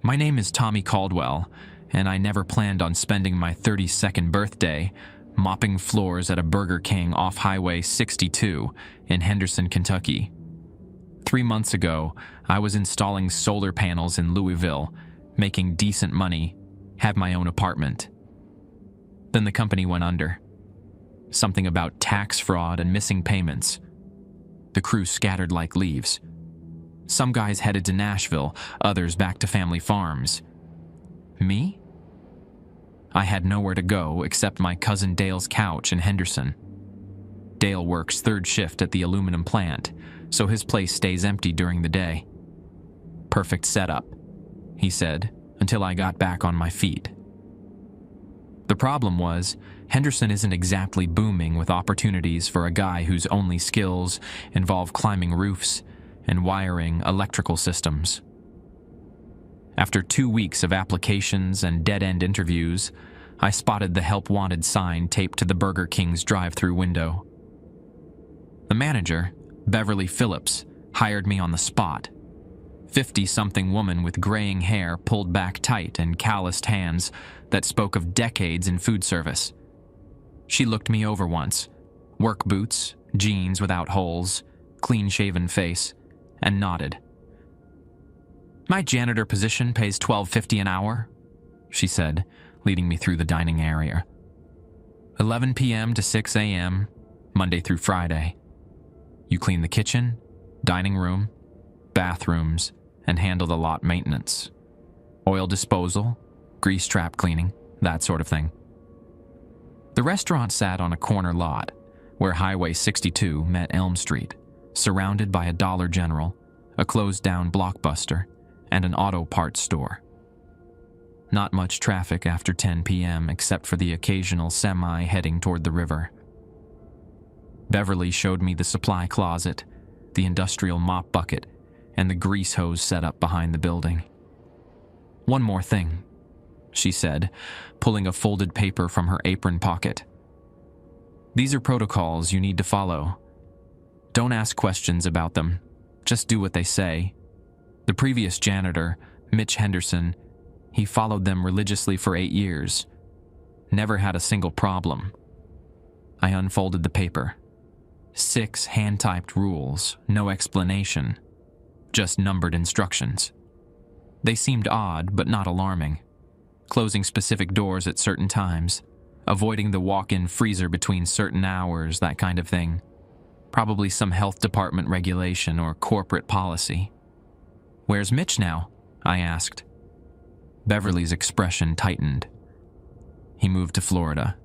My name is Tommy Caldwell, and I never planned on spending my 32nd birthday mopping floors at a Burger King off Highway 62 in Henderson, Kentucky. 3 months ago, I was installing solar panels in Louisville, making decent money, had my own apartment. Then the company went under. Something about tax fraud and missing payments. The crew scattered like leaves. Some guys headed to Nashville, others back to family farms. Me? I had nowhere to go except my cousin Dale's couch in Henderson. Dale works third shift at the aluminum plant, so his place stays empty during the day. Perfect setup, he said, until I got back on my feet. The problem was, Henderson isn't exactly booming with opportunities for a guy whose only skills involve climbing roofs and wiring electrical systems. After 2 weeks of applications and dead-end interviews, I spotted the help wanted sign taped to the Burger King's drive-thru window. The manager, Beverly Phillips, hired me on the spot. 50-something woman with graying hair pulled back tight and calloused hands that spoke of decades in food service. She looked me over once, work boots, jeans without holes, clean-shaven face, and nodded. "My janitor position pays $12.50 an hour," she said, leading me through the dining area. 11 p.m. to 6 a.m., Monday through Friday. You clean the kitchen, dining room, bathrooms, and handle the lot maintenance. Oil disposal, grease trap cleaning, that sort of thing. The restaurant sat on a corner lot where Highway 62 met Elm Street, surrounded by a Dollar General, a closed-down Blockbuster, and an auto parts store. Not much traffic after 10 p.m. except for the occasional semi heading toward the river. Beverly showed me the supply closet, the industrial mop bucket, and the grease hose set up behind the building. "One more thing," she said, pulling a folded paper from her apron pocket. "These are protocols you need to follow. Don't ask questions about them. Just do what they say. The previous janitor, Mitch Henderson, he followed them religiously for 8 years. Never had a single problem." I unfolded the paper. 6 hand-typed rules, no explanation. Just numbered instructions. They seemed odd, but not alarming. Closing specific doors at certain times, avoiding the walk-in freezer between certain hours, that kind of thing. Probably some health department regulation or corporate policy. "Where's Mitch now?" I asked. Beverly's expression tightened. "He moved to Florida,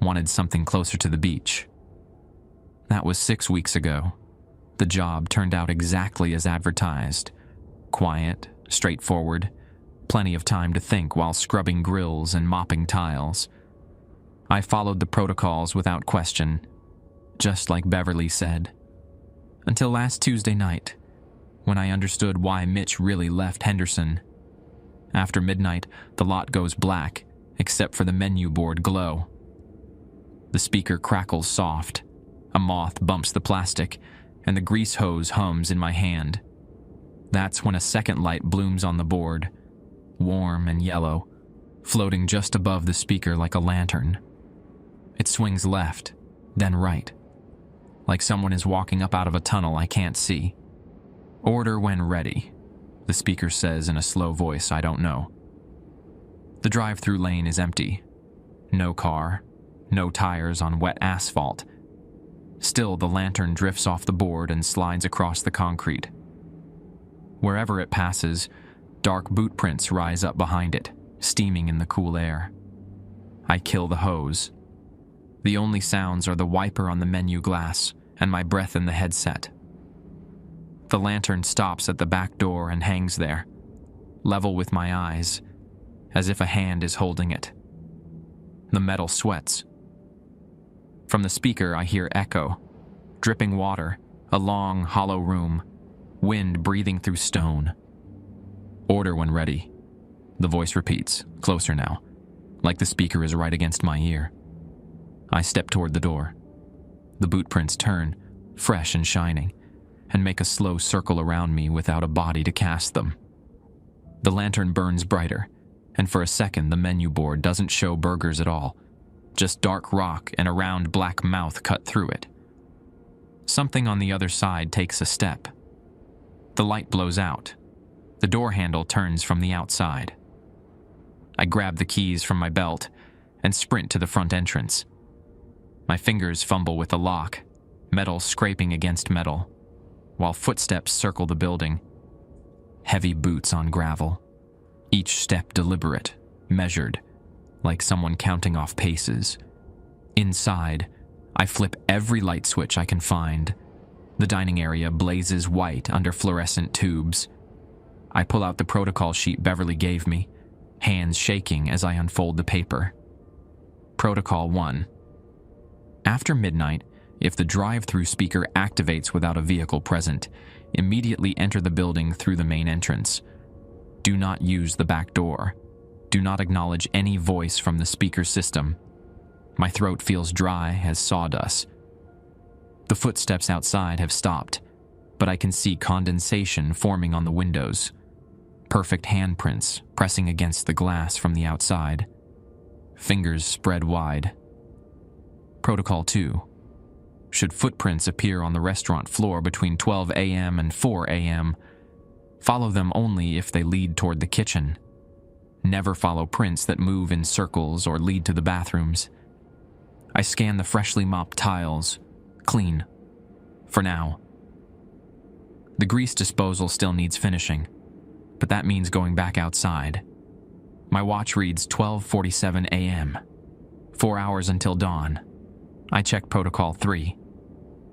wanted something closer to the beach." That was 6 weeks ago. The job turned out exactly as advertised. Quiet, straightforward, plenty of time to think while scrubbing grills and mopping tiles. I followed the protocols without question, just like Beverly said. Until last Tuesday night, when I understood why Mitch really left Henderson. After midnight, the lot goes black, except for the menu board glow. The speaker crackles soft, a moth bumps the plastic, and the grease hose hums in my hand. That's when a second light blooms on the board, warm and yellow, floating just above the speaker like a lantern. It swings left, then right, like someone is walking up out of a tunnel I can't see. "Order when ready," the speaker says in a slow voice I don't know. The drive-thru lane is empty. No car, no tires on wet asphalt. Still, the lantern drifts off the board and slides across the concrete. Wherever it passes, dark boot prints rise up behind it, steaming in the cool air. I kill the hose. The only sounds are the wiper on the menu glass and my breath in the headset. The lantern stops at the back door and hangs there, level with my eyes, as if a hand is holding it. The metal sweats. From the speaker, I hear echo, dripping water, a long, hollow room, wind breathing through stone. "Order when ready," the voice repeats, closer now, like the speaker is right against my ear. I step toward the door. The boot prints turn, fresh and shining, and make a slow circle around me without a body to cast them. The lantern burns brighter, and for a second the menu board doesn't show burgers at all, just dark rock and a round black mouth cut through it. Something on the other side takes a step. The light blows out. The door handle turns from the outside. I grab the keys from my belt and sprint to the front entrance. My fingers fumble with the lock, metal scraping against metal, while footsteps circle the building. Heavy boots on gravel, each step deliberate, measured, like someone counting off paces. Inside, I flip every light switch I can find. The dining area blazes white under fluorescent tubes. I pull out the protocol sheet Beverly gave me, hands shaking as I unfold the paper. Protocol 1. After midnight, if the drive-thru speaker activates without a vehicle present, immediately enter the building through the main entrance. Do not use the back door. Do not acknowledge any voice from the speaker system. My throat feels dry as sawdust. The footsteps outside have stopped, but I can see condensation forming on the windows. Perfect handprints pressing against the glass from the outside. Fingers spread wide. Protocol 2. Should footprints appear on the restaurant floor between 12 a.m. and 4 a.m., follow them only if they lead toward the kitchen. Never follow prints that move in circles or lead to the bathrooms. I scan the freshly mopped tiles. Clean. For now. The grease disposal still needs finishing, but that means going back outside. My watch reads 12:47 a.m. 4 hours until dawn. I check Protocol 3.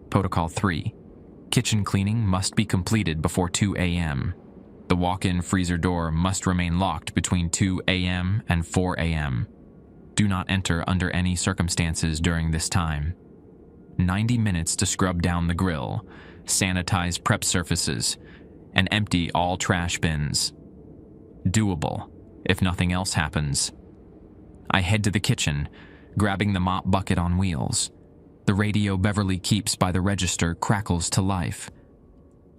Protocol 3. Kitchen cleaning must be completed before 2 a.m. The walk-in freezer door must remain locked between 2 a.m. and 4 a.m. Do not enter under any circumstances during this time. 90 minutes to scrub down the grill, sanitize prep surfaces, and empty all trash bins. Doable, if nothing else happens. I head to the kitchen, grabbing the mop bucket on wheels. The radio Beverly keeps by the register crackles to life.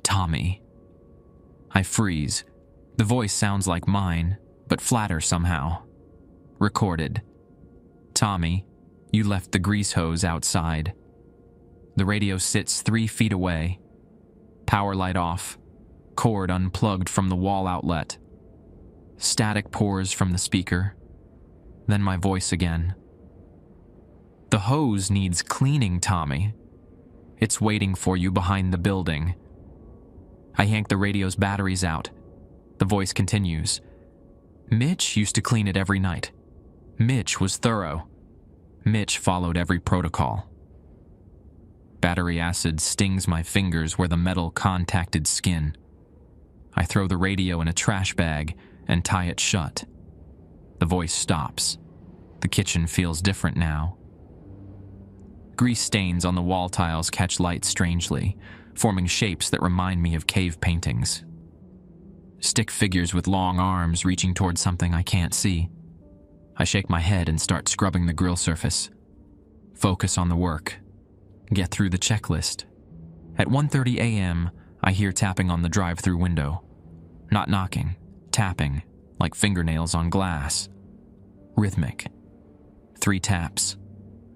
Tommy. I freeze. The voice sounds like mine, but flatter somehow. Recorded. Tommy, you left the grease hose outside. The radio sits 3 feet away. Power light off. Cord unplugged from the wall outlet. Static pours from the speaker. Then my voice again. The hose needs cleaning, Tommy. It's waiting for you behind the building. I yank the radio's batteries out. The voice continues. Mitch used to clean it every night. Mitch was thorough. Mitch followed every protocol. Battery acid stings my fingers where the metal contacted skin. I throw the radio in a trash bag and tie it shut. The voice stops. The kitchen feels different now. Grease stains on the wall tiles catch light strangely, forming shapes that remind me of cave paintings. Stick figures with long arms reaching toward something I can't see. I shake my head and start scrubbing the grill surface. Focus on the work. Get through the checklist. At 1:30 a.m., I hear tapping on the drive-thru window. Not knocking, tapping, like fingernails on glass. Rhythmic. 3 taps.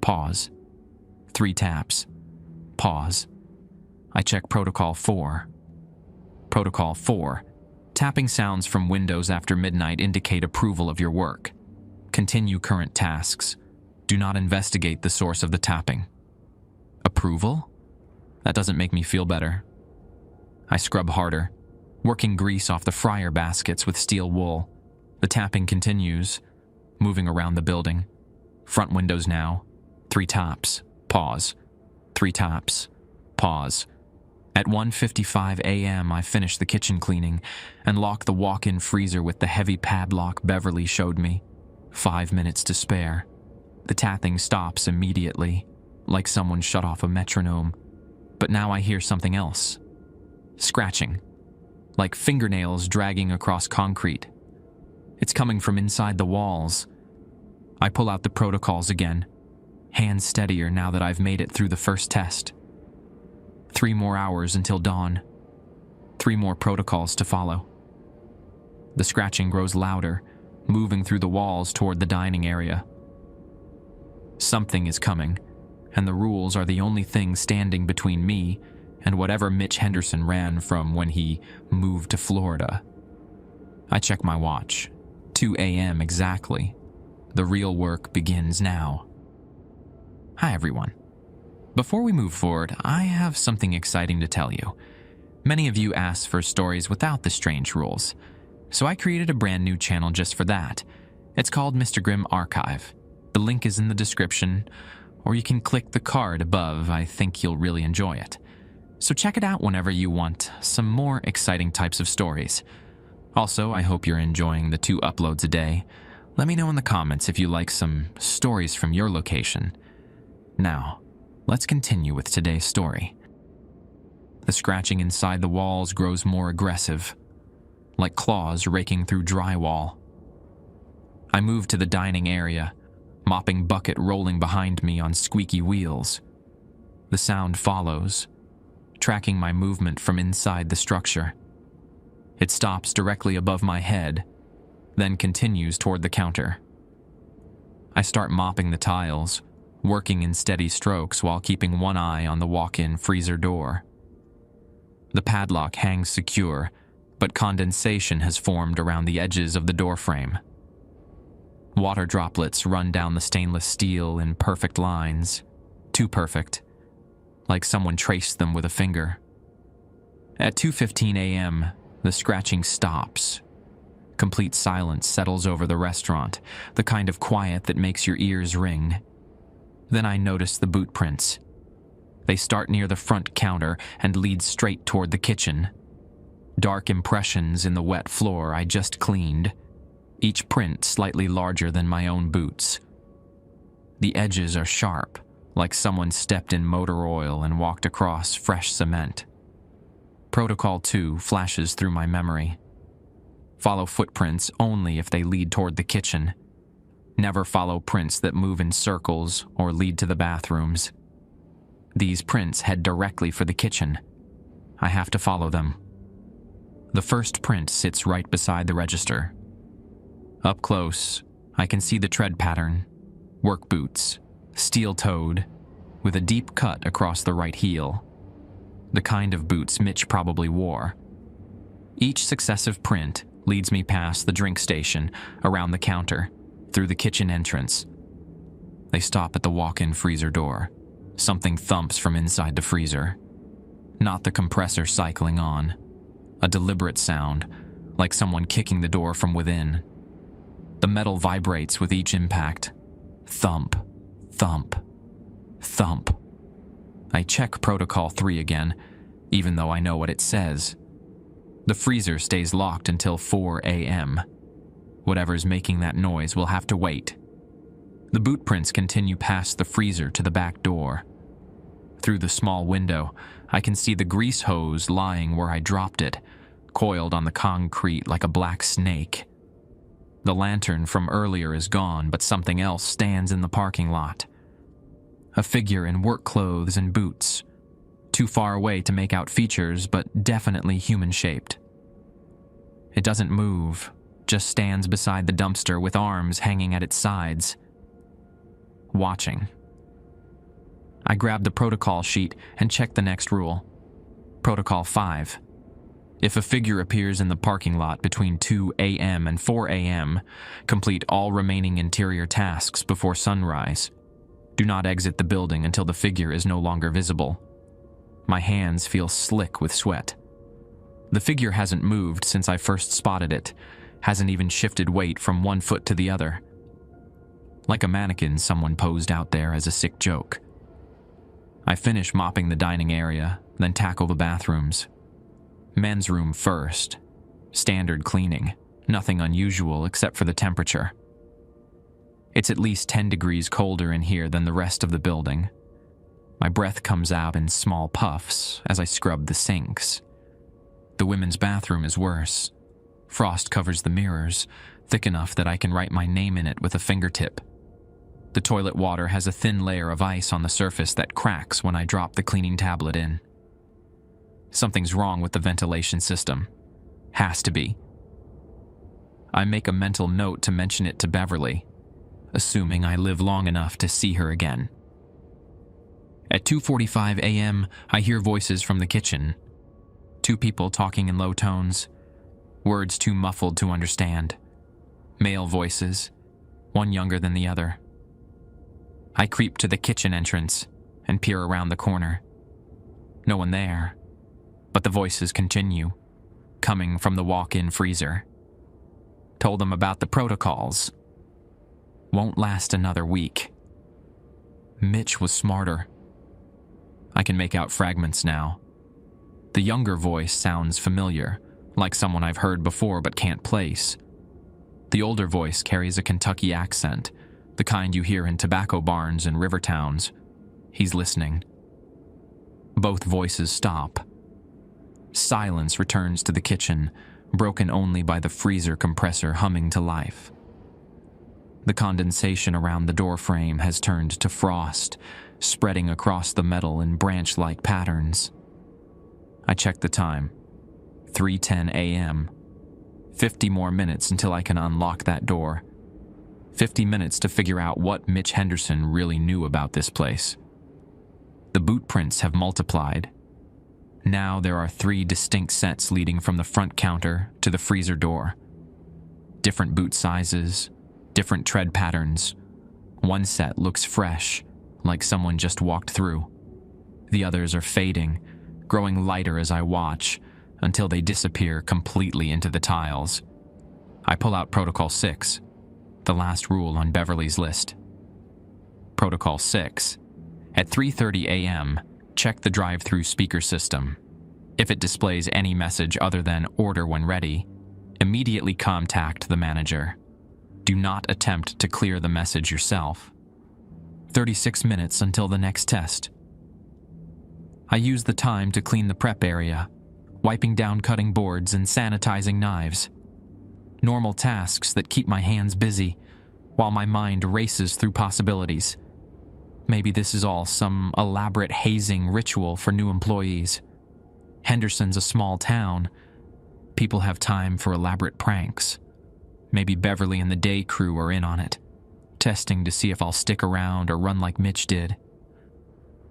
Pause. 3 taps. Pause. I check Protocol 4. Protocol 4. Tapping sounds from windows after midnight indicate approval of your work. Continue current tasks. Do not investigate the source of the tapping. Approval? That doesn't make me feel better. I scrub harder, working grease off the fryer baskets with steel wool. The tapping continues, moving around the building. Front windows now. 3 taps. Pause. 3 taps. Pause. At 1:55 a.m., I finish the kitchen cleaning and lock the walk-in freezer with the heavy padlock Beverly showed me. 5 minutes to spare. The tapping stops immediately, like someone shut off a metronome. But now I hear something else. Scratching, like fingernails dragging across concrete. It's coming from inside the walls. I pull out the protocols again, hands steadier now that I've made it through the first test. 3 more hours until dawn. 3 more protocols to follow. The scratching grows louder, moving through the walls toward the dining area. Something is coming, and the rules are the only thing standing between me and whatever Mitch Henderson ran from when he moved to Florida. I check my watch. 2 a.m. exactly. The real work begins now. Hi, everyone. Before we move forward, I have something exciting to tell you. Many of you asked for stories without the strange rules, so I created a brand new channel just for that. It's called Mr. Grimm Archive. The link is in the description, or you can click the card above. I think you'll really enjoy it. So check it out whenever you want some more exciting types of stories. Also, I hope you're enjoying the 2 uploads a day. Let me know in the comments if you like some stories from your location. Now, let's continue with today's story. The scratching inside the walls grows more aggressive, like claws raking through drywall. I move to the dining area, mopping bucket rolling behind me on squeaky wheels. The sound follows, tracking my movement from inside the structure. It stops directly above my head, then continues toward the counter. I start mopping the tiles, working in steady strokes while keeping one eye on the walk-in freezer door. The padlock hangs secure, but condensation has formed around the edges of the door frame. Water droplets run down the stainless steel in perfect lines, too perfect, like someone traced them with a finger. At 2:15 a.m., the scratching stops. Complete silence settles over the restaurant, the kind of quiet that makes your ears ring. Then I notice the boot prints. They start near the front counter and lead straight toward the kitchen. Dark impressions in the wet floor I just cleaned, each print slightly larger than my own boots. The edges are sharp, like someone stepped in motor oil and walked across fresh cement. Protocol 2 flashes through my memory. Follow footprints only if they lead toward the kitchen. Never follow prints that move in circles or lead to the bathrooms. These prints head directly for the kitchen. I have to follow them. The first print sits right beside the register. Up close, I can see the tread pattern. Work boots, steel-toed, with a deep cut across the right heel. The kind of boots Mitch probably wore. Each successive print leads me past the drink station, around the counter, through the kitchen entrance. They stop at the walk-in freezer door. Something thumps from inside the freezer. Not the compressor cycling on. A deliberate sound, like someone kicking the door from within. The metal vibrates with each impact. Thump, thump, thump. I check Protocol 3 again, even though I know what it says. The freezer stays locked until 4 a.m. Whatever's making that noise will have to wait. The boot prints continue past the freezer to the back door. Through the small window, I can see the grease hose lying where I dropped it, coiled on the concrete like a black snake. The lantern from earlier is gone, but something else stands in the parking lot. A figure in work clothes and boots. Too far away to make out features, but definitely human-shaped. It doesn't move, just stands beside the dumpster with arms hanging at its sides. Watching. I grab the protocol sheet and check the next rule. Protocol 5. If a figure appears in the parking lot between 2 a.m. and 4 a.m., complete all remaining interior tasks before sunrise. Do not exit the building until the figure is no longer visible. My hands feel slick with sweat. The figure hasn't moved since I first spotted it, hasn't even shifted weight from one foot to the other. Like a mannequin someone posed out there as a sick joke. I finish mopping the dining area, then tackle the bathrooms. Men's room first. Standard cleaning, nothing unusual except for the temperature. It's at least 10 degrees colder in here than the rest of the building. My breath comes out in small puffs as I scrub the sinks. The women's bathroom is worse. Frost covers the mirrors, thick enough that I can write my name in it with a fingertip. The toilet water has a thin layer of ice on the surface that cracks when I drop the cleaning tablet in. Something's wrong with the ventilation system. Has to be. I make a mental note to mention it to Beverly, assuming I live long enough to see her again. At 2:45 a.m., I hear voices from the kitchen. 2 people talking in low tones, words too muffled to understand. Male voices, one younger than the other. I creep to the kitchen entrance and peer around the corner. No one there, but the voices continue, coming from the walk-in freezer. Told them about the protocols. Won't last another week. Mitch was smarter. I can make out fragments now. The younger voice sounds familiar, like someone I've heard before but can't place. The older voice carries a Kentucky accent, the kind you hear in tobacco barns and river towns. He's listening. Both voices stop. Silence returns to the kitchen, broken only by the freezer compressor humming to life. The condensation around the door frame has turned to frost, spreading across the metal in branch-like patterns. I check the time. 3:10 a.m. 50 more minutes until I can unlock that door. 50 minutes to figure out what Mitch Henderson really knew about this place. The boot prints have multiplied. Now there are 3 distinct sets leading from the front counter to the freezer door. Different boot sizes, different tread patterns. One set looks fresh, like someone just walked through. The others are fading, growing lighter as I watch, until they disappear completely into the tiles. I pull out Protocol 6, the last rule on Beverly's list. Protocol 6. At 3:30 a.m., check the drive-thru speaker system. If it displays any message other than "order when ready," immediately contact the manager. Do not attempt to clear the message yourself. 36 minutes until the next test. I use the time to clean the prep area, wiping down cutting boards and sanitizing knives. Normal tasks that keep my hands busy, while my mind races through possibilities. Maybe this is all some elaborate hazing ritual for new employees. Henderson's a small town. People have time for elaborate pranks. Maybe Beverly and the day crew are in on it, testing to see if I'll stick around or run like Mitch did.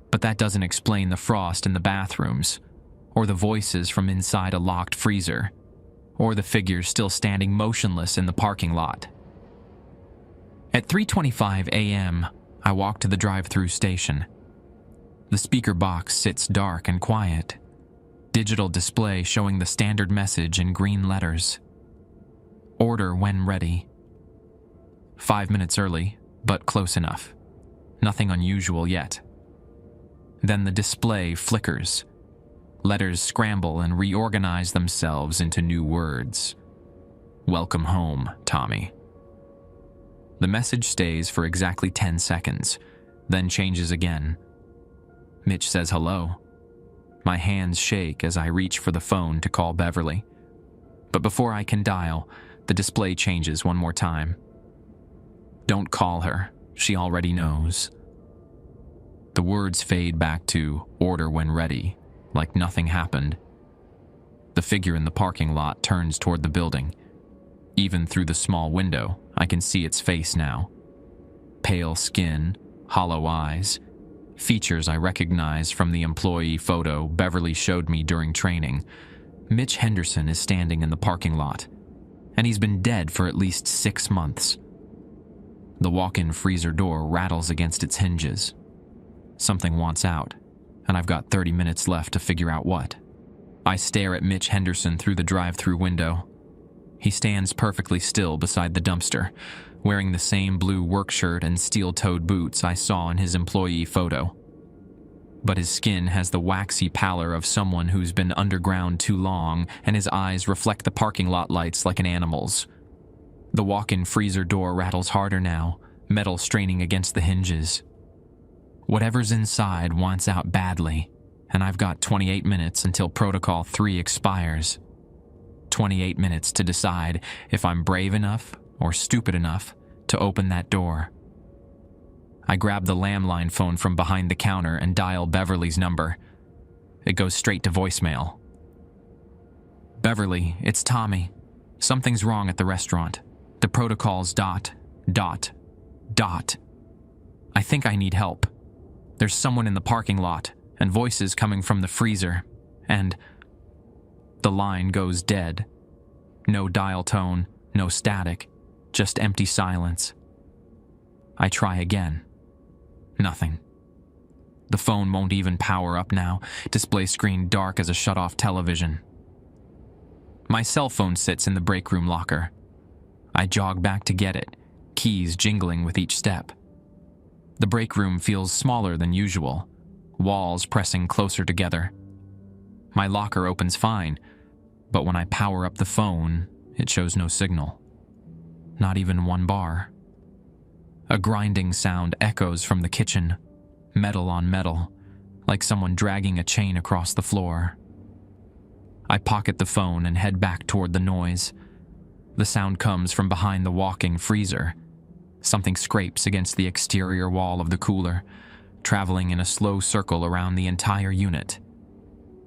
But that doesn't explain the frost in the bathrooms, or the voices from inside a locked freezer, or the figures still standing motionless in the parking lot. At 3:25 a.m., I walk to the drive-thru station. The speaker box sits dark and quiet. Digital display showing the standard message in green letters. Order when ready. 5 minutes early, but close enough. Nothing unusual yet. Then the display flickers. Letters scramble and reorganize themselves into new words. Welcome home, Tommy. The message stays for exactly 10 seconds, then changes again. Mitch says hello. My hands shake as I reach for the phone to call Beverly. But before I can dial, the display changes one more time. Don't call her, she already knows. The words fade back to "order when ready," like nothing happened. The figure in the parking lot turns toward the building. Even through the small window, I can see its face now. Pale skin, hollow eyes, features I recognize from the employee photo Beverly showed me during training. Mitch Henderson is standing in the parking lot, and he's been dead for at least 6 months. The walk-in freezer door rattles against its hinges. Something wants out, and I've got 30 minutes left to figure out what. I stare at Mitch Henderson through the drive-thru window. He stands perfectly still beside the dumpster, wearing the same blue work shirt and steel-toed boots I saw in his employee photo. But his skin has the waxy pallor of someone who's been underground too long, and his eyes reflect the parking lot lights like an animal's. The walk-in freezer door rattles harder now, metal straining against the hinges. Whatever's inside wants out badly, and I've got 28 minutes until Protocol 3 expires. 28 minutes to decide if I'm brave enough or stupid enough to open that door. I grab the landline phone from behind the counter and dial Beverly's number. It goes straight to voicemail. "Beverly, it's Tommy. Something's wrong at the restaurant. The protocols ... I think I need help. There's someone in the parking lot, and voices coming from the freezer, and the line goes dead. No dial tone, no static, just empty silence. I try again. Nothing. The phone won't even power up now, display screen dark as a shut-off television. My cell phone sits in the break room locker. I jog back to get it, keys jingling with each step. The break room feels smaller than usual, walls pressing closer together. My locker opens fine, but when I power up the phone, it shows no signal. Not even one bar. A grinding sound echoes from the kitchen, metal on metal, like someone dragging a chain across the floor. I pocket the phone and head back toward the noise. The sound comes from behind the walk-in freezer. Something scrapes against the exterior wall of the cooler, traveling in a slow circle around the entire unit.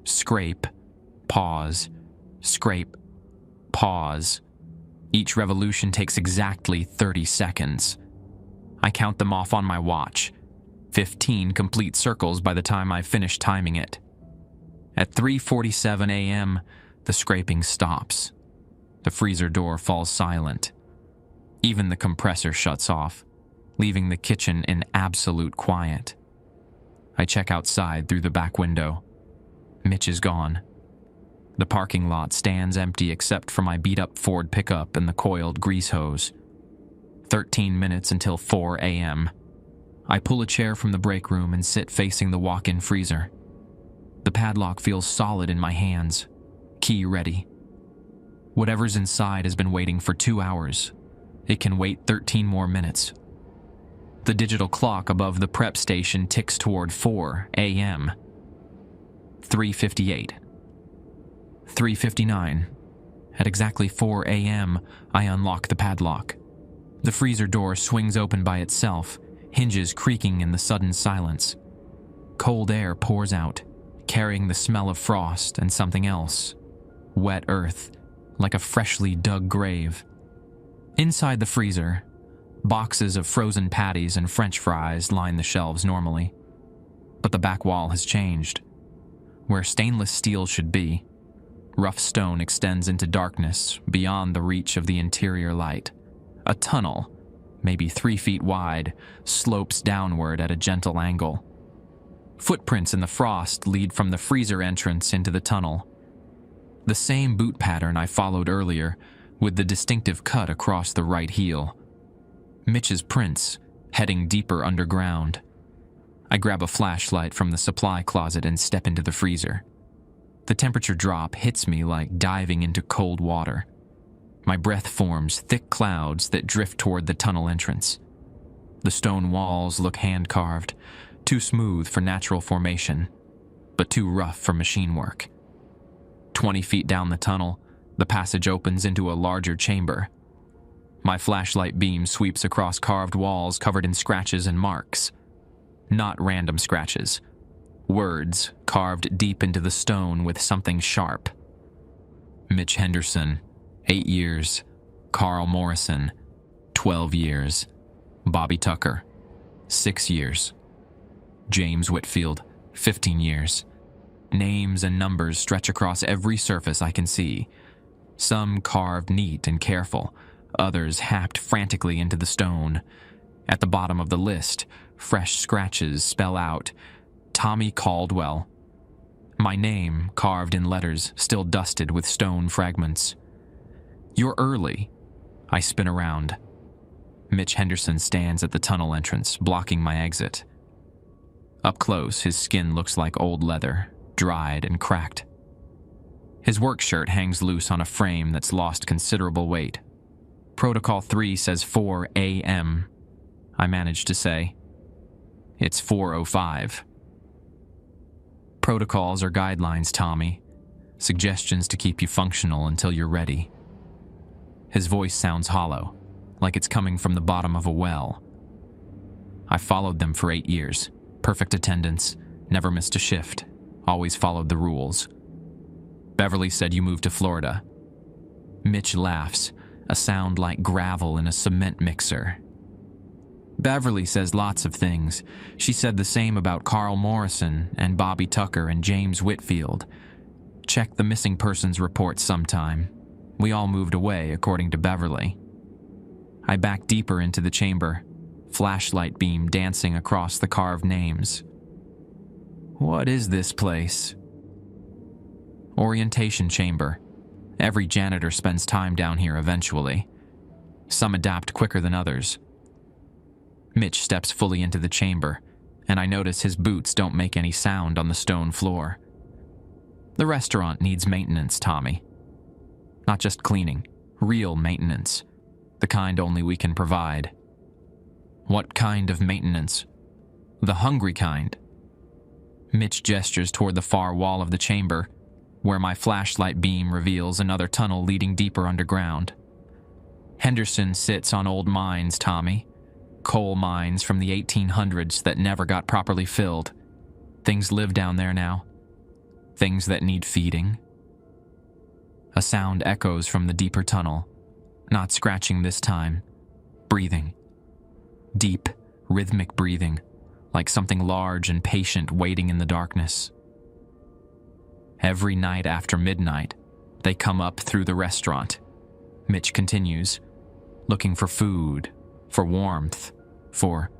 Scrape, pause, scrape, pause. Each revolution takes exactly 30 seconds. I count them off on my watch. 15 complete circles by the time I finish timing it. At 3:47 a.m., the scraping stops. The freezer door falls silent. Even the compressor shuts off, leaving the kitchen in absolute quiet. I check outside through the back window. Mitch is gone. The parking lot stands empty except for my beat-up Ford pickup and the coiled grease hose. 13 minutes until 4 a.m. I pull a chair from the break room and sit facing the walk-in freezer. The padlock feels solid in my hands, key ready. Whatever's inside has been waiting for 2 hours. It can wait 13 more minutes. The digital clock above the prep station ticks toward 4 a.m. 3:58. 3:59. At exactly 4 a.m., I unlock the padlock. The freezer door swings open by itself, hinges creaking in the sudden silence. Cold air pours out, carrying the smell of frost and something else. Wet earth, like a freshly dug grave. Inside the freezer, boxes of frozen patties and French fries line the shelves normally. But the back wall has changed. Where stainless steel should be, rough stone extends into darkness beyond the reach of the interior light. A tunnel, maybe 3 feet wide, slopes downward at a gentle angle. Footprints in the frost lead from the freezer entrance into the tunnel. The same boot pattern I followed earlier, with the distinctive cut across the right heel. Mitch's prints, heading deeper underground. I grab a flashlight from the supply closet and step into the freezer. The temperature drop hits me like diving into cold water. My breath forms thick clouds that drift toward the tunnel entrance. The stone walls look hand-carved, too smooth for natural formation, but too rough for machine work. 20 feet down the tunnel, the passage opens into a larger chamber. My flashlight beam sweeps across carved walls covered in scratches and marks. Not random scratches. Words carved deep into the stone with something sharp. Mitch Henderson, 8 years. Carl Morrison, 12 years. Bobby Tucker, 6 years. James Whitfield, 15 years. Names and numbers stretch across every surface I can see. Some carved neat and careful, others hacked frantically into the stone. At the bottom of the list, fresh scratches spell out, Tommy Caldwell. My name carved in letters still dusted with stone fragments. You're early. I spin around. Mitch Henderson stands at the tunnel entrance, blocking my exit. Up close, his skin looks like old leather, dried and cracked. His work shirt hangs loose on a frame that's lost considerable weight. Protocol 3 says 4 a.m. I managed to say. It's 4:05. Protocols are guidelines, Tommy. Suggestions to keep you functional until you're ready. His voice sounds hollow, like it's coming from the bottom of a well. I followed them for 8 years. Perfect attendance, never missed a shift, always followed the rules. Beverly said you moved to Florida. Mitch laughs, a sound like gravel in a cement mixer. Beverly says lots of things. She said the same about Carl Morrison and Bobby Tucker and James Whitfield. Check the missing persons report sometime. We all moved away, according to Beverly. I back deeper into the chamber, flashlight beam dancing across the carved names. What is this place? Orientation chamber. Every janitor spends time down here eventually. Some adapt quicker than others. Mitch steps fully into the chamber, and I notice his boots don't make any sound on the stone floor. The restaurant needs maintenance, Tommy. Not just cleaning, real maintenance. The kind only we can provide. What kind of maintenance? The hungry kind. Mitch gestures toward the far wall of the chamber, where my flashlight beam reveals another tunnel leading deeper underground. Henderson sits on old mines, Tommy. Coal mines from the 1800s that never got properly filled. Things live down there now. Things that need feeding. A sound echoes from the deeper tunnel, not scratching this time. Breathing. Deep, rhythmic breathing, like something large and patient waiting in the darkness. Every night after midnight, they come up through the restaurant. Mitch continues, looking for food, for warmth, for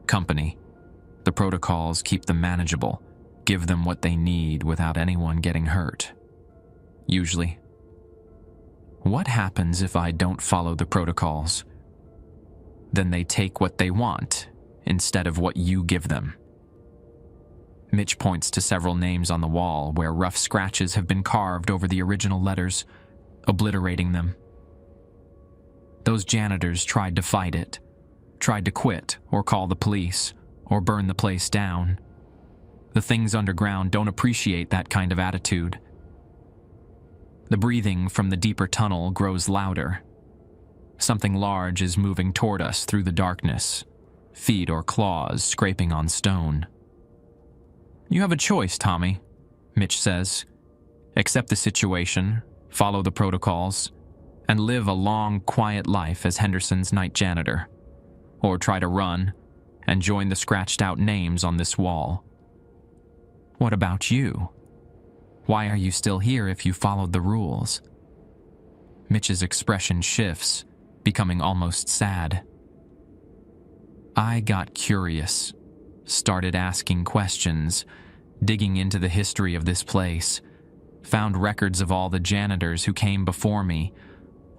company. The protocols keep them manageable, give them what they need without anyone getting hurt. Usually. What happens if I don't follow the protocols? Then they take what they want instead of what you give them. Mitch points to several names on the wall where rough scratches have been carved over the original letters, obliterating them. Those janitors tried to fight it, tried to quit or call the police or burn the place down. The things underground don't appreciate that kind of attitude. The breathing from the deeper tunnel grows louder. Something large is moving toward us through the darkness, feet or claws scraping on stone. You have a choice, Tommy, Mitch says. Accept the situation, follow the protocols, and live a long, quiet life as Henderson's night janitor. Or try to run and join the scratched-out names on this wall. What about you? Why are you still here if you followed the rules? Mitch's expression shifts, becoming almost sad. I got curious, started asking questions, digging into the history of this place, found records of all the janitors who came before me,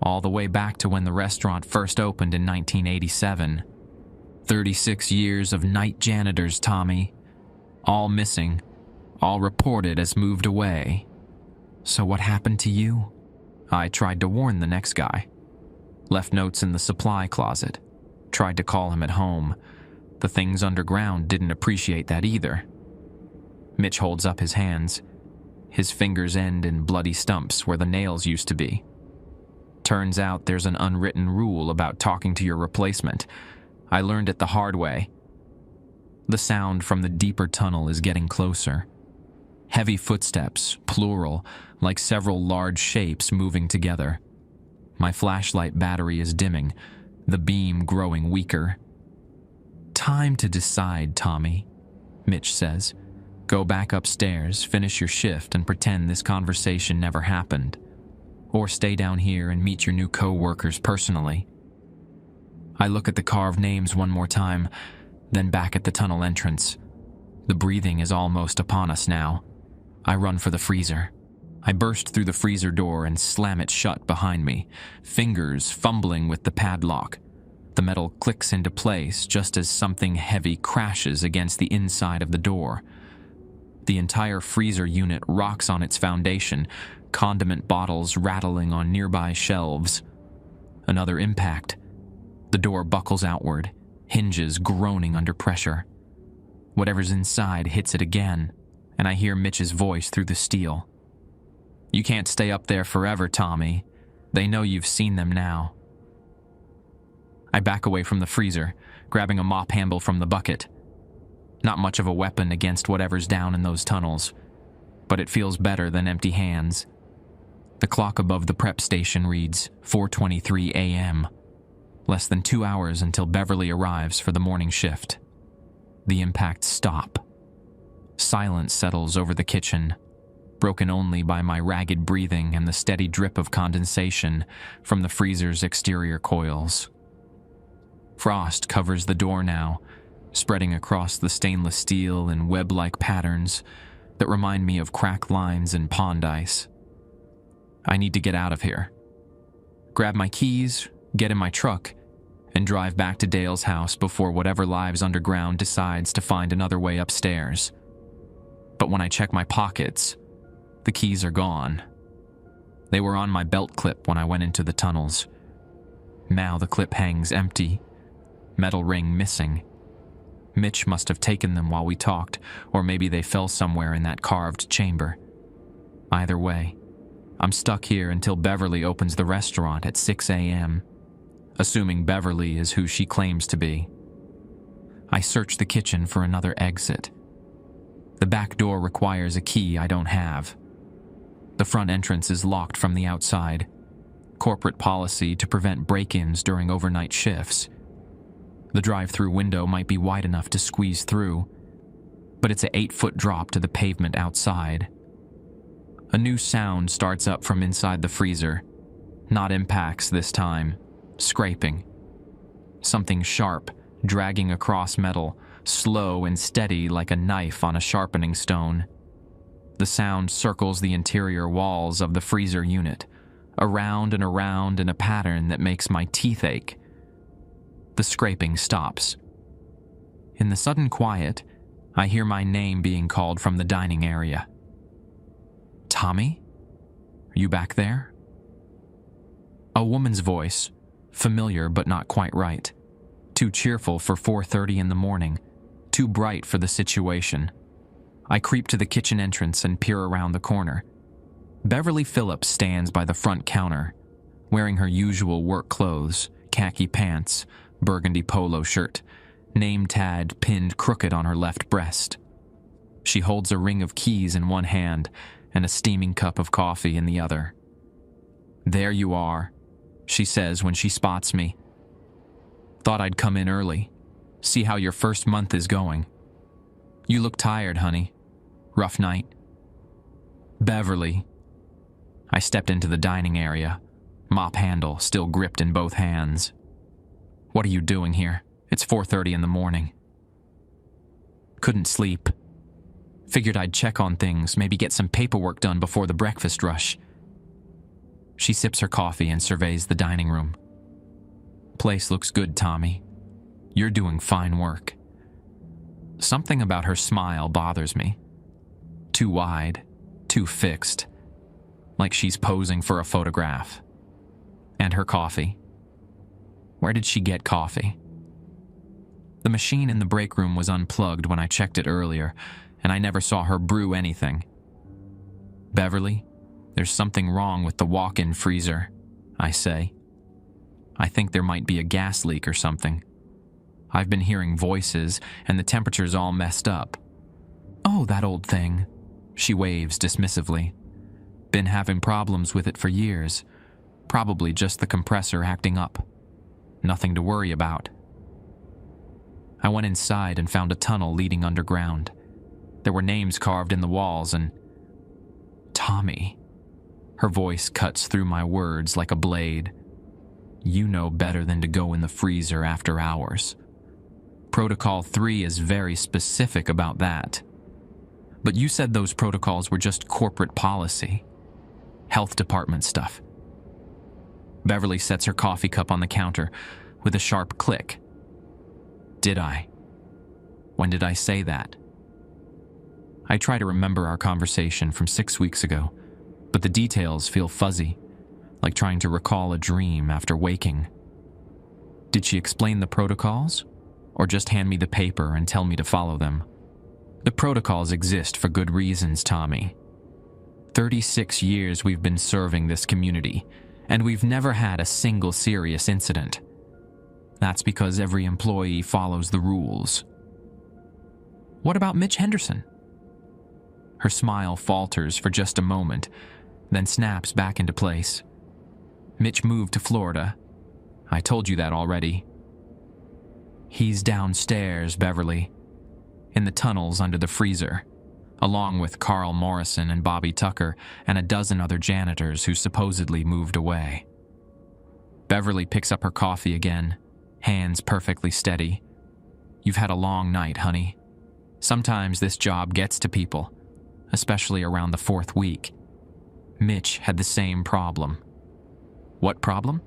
all the way back to when the restaurant first opened in 1987. 36 years of night janitors, Tommy. All missing, all reported as moved away. So what happened to you? I tried to warn the next guy. Left notes in the supply closet. Tried to call him at home. The things underground didn't appreciate that either. Mitch holds up his hands. His fingers end in bloody stumps where the nails used to be. Turns out there's an unwritten rule about talking to your replacement. I learned it the hard way. The sound from the deeper tunnel is getting closer. Heavy footsteps, plural, like several large shapes moving together. My flashlight battery is dimming, the beam growing weaker. Time to decide, Tommy, Mitch says. Go back upstairs, finish your shift, and pretend this conversation never happened. Or stay down here and meet your new co-workers personally. I look at the carved names one more time, then back at the tunnel entrance. The breathing is almost upon us now. I run for the freezer. I burst through the freezer door and slam it shut behind me, fingers fumbling with the padlock. The metal clicks into place just as something heavy crashes against the inside of the door. The entire freezer unit rocks on its foundation, condiment bottles rattling on nearby shelves. Another impact. The door buckles outward, hinges groaning under pressure. Whatever's inside hits it again, and I hear Mitch's voice through the steel. You can't stay up there forever, Tommy. They know you've seen them now. I back away from the freezer, grabbing a mop handle from the bucket. Not much of a weapon against whatever's down in those tunnels, but it feels better than empty hands. The clock above the prep station reads 4:23 a.m., less than 2 hours until Beverly arrives for the morning shift. The impacts stop. Silence settles over the kitchen, broken only by my ragged breathing and the steady drip of condensation from the freezer's exterior coils. Frost covers the door now, spreading across the stainless steel in web-like patterns that remind me of cracked lines and pond ice. I need to get out of here. Grab my keys, get in my truck, and drive back to Dale's house before whatever lives underground decides to find another way upstairs. But when I check my pockets, the keys are gone. They were on my belt clip when I went into the tunnels. Now the clip hangs empty, metal ring missing. Mitch must have taken them while we talked, or maybe they fell somewhere in that carved chamber. Either way, I'm stuck here until Beverly opens the restaurant at 6 a.m., assuming Beverly is who she claims to be. I search the kitchen for another exit. The back door requires a key I don't have. The front entrance is locked from the outside, corporate policy to prevent break-ins during overnight shifts. The drive-thru window might be wide enough to squeeze through, but it's an 8-foot drop to the pavement outside. A new sound starts up from inside the freezer. Not impacts this time, scraping. Something sharp, dragging across metal, slow and steady like a knife on a sharpening stone. The sound circles the interior walls of the freezer unit, around and around in a pattern that makes my teeth ache. The scraping stops. In the sudden quiet, I hear my name being called from the dining area. Tommy? Are you back there? A woman's voice, familiar but not quite right. Too cheerful for 4:30 in the morning, too bright for the situation. I creep to the kitchen entrance and peer around the corner. Beverly Phillips stands by the front counter, wearing her usual work clothes, khaki pants, burgundy polo shirt, name tag pinned crooked on her left breast. She holds a ring of keys in one hand and a steaming cup of coffee in the other. "There you are," she says when she spots me. "Thought I'd come in early, see how your first month is going. You look tired, honey. Rough night?" "Beverly." I stepped into the dining area, mop handle still gripped in both hands. "What are you doing here? It's 4:30 in the morning." "Couldn't sleep. Figured I'd check on things, maybe get some paperwork done before the breakfast rush." She sips her coffee and surveys the dining room. "Place looks good, Tommy. You're doing fine work." Something about her smile bothers me. Too wide, too fixed, like she's posing for a photograph. And her coffee. Where did she get coffee? The machine in the break room was unplugged when I checked it earlier, and I never saw her brew anything. "Beverly, there's something wrong with the walk-in freezer," I say. "I think there might be a gas leak or something. I've been hearing voices, and the temperature's all messed up." "Oh, that old thing," she waves dismissively. "Been having problems with it for years. Probably just the compressor acting up. Nothing to worry about." I went inside and found a tunnel leading underground. There were names carved in the walls and... "Tommy." Her voice cuts through my words like a blade. "You know better than to go in the freezer after hours. Protocol 3 is very specific about that. But you said those protocols were just corporate policy. Health department stuff." Beverly sets her coffee cup on the counter with a sharp click. "Did I? When did I say that?" I try to remember our conversation from 6 weeks ago, but the details feel fuzzy, like trying to recall a dream after waking. Did she explain the protocols, or just hand me the paper and tell me to follow them? The protocols exist for good reasons, Tommy. 36 years we've been serving this community, and we've never had a single serious incident. That's because every employee follows the rules. "What about Mitch Henderson?" Her smile falters for just a moment, then snaps back into place. Mitch moved to Florida. I told you that already. He's downstairs, Beverly, in the tunnels under the freezer, along with Carl Morrison and Bobby Tucker and a dozen other janitors who supposedly moved away. Beverly picks up her coffee again, hands perfectly steady. You've had a long night, honey. Sometimes this job gets to people, especially around the 4th week. Mitch had the same problem. What problem?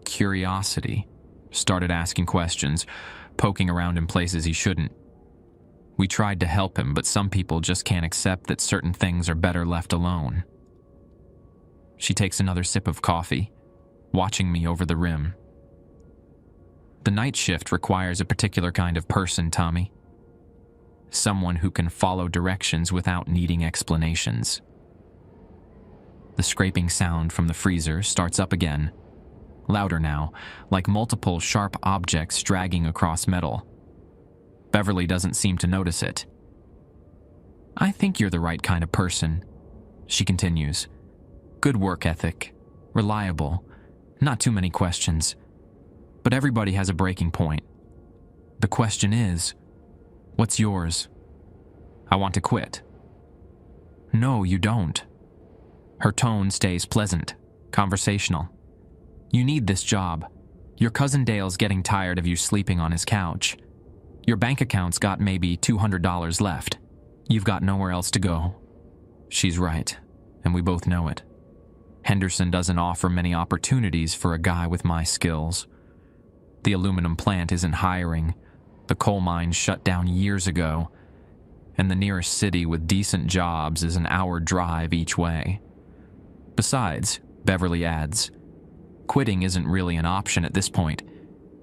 Curiosity. Started asking questions, poking around in places he shouldn't. We tried to help him, but some people just can't accept that certain things are better left alone. She takes another sip of coffee, watching me over the rim. The night shift requires a particular kind of person, Tommy. Someone who can follow directions without needing explanations. The scraping sound from the freezer starts up again, louder now, like multiple sharp objects dragging across metal. Beverly doesn't seem to notice it. I think you're the right kind of person, she continues. Good work ethic, reliable, not too many questions. But everybody has a breaking point. The question is, what's yours? I want to quit. No, you don't. Her tone stays pleasant, conversational. You need this job. Your cousin Dale's getting tired of you sleeping on his couch. Your bank account's got maybe $200 left. You've got nowhere else to go. She's right, and we both know it. Henderson doesn't offer many opportunities for a guy with my skills. The aluminum plant isn't hiring. The coal mine shut down years ago. And the nearest city with decent jobs is an hour drive each way. Besides, Beverly adds, quitting isn't really an option at this point.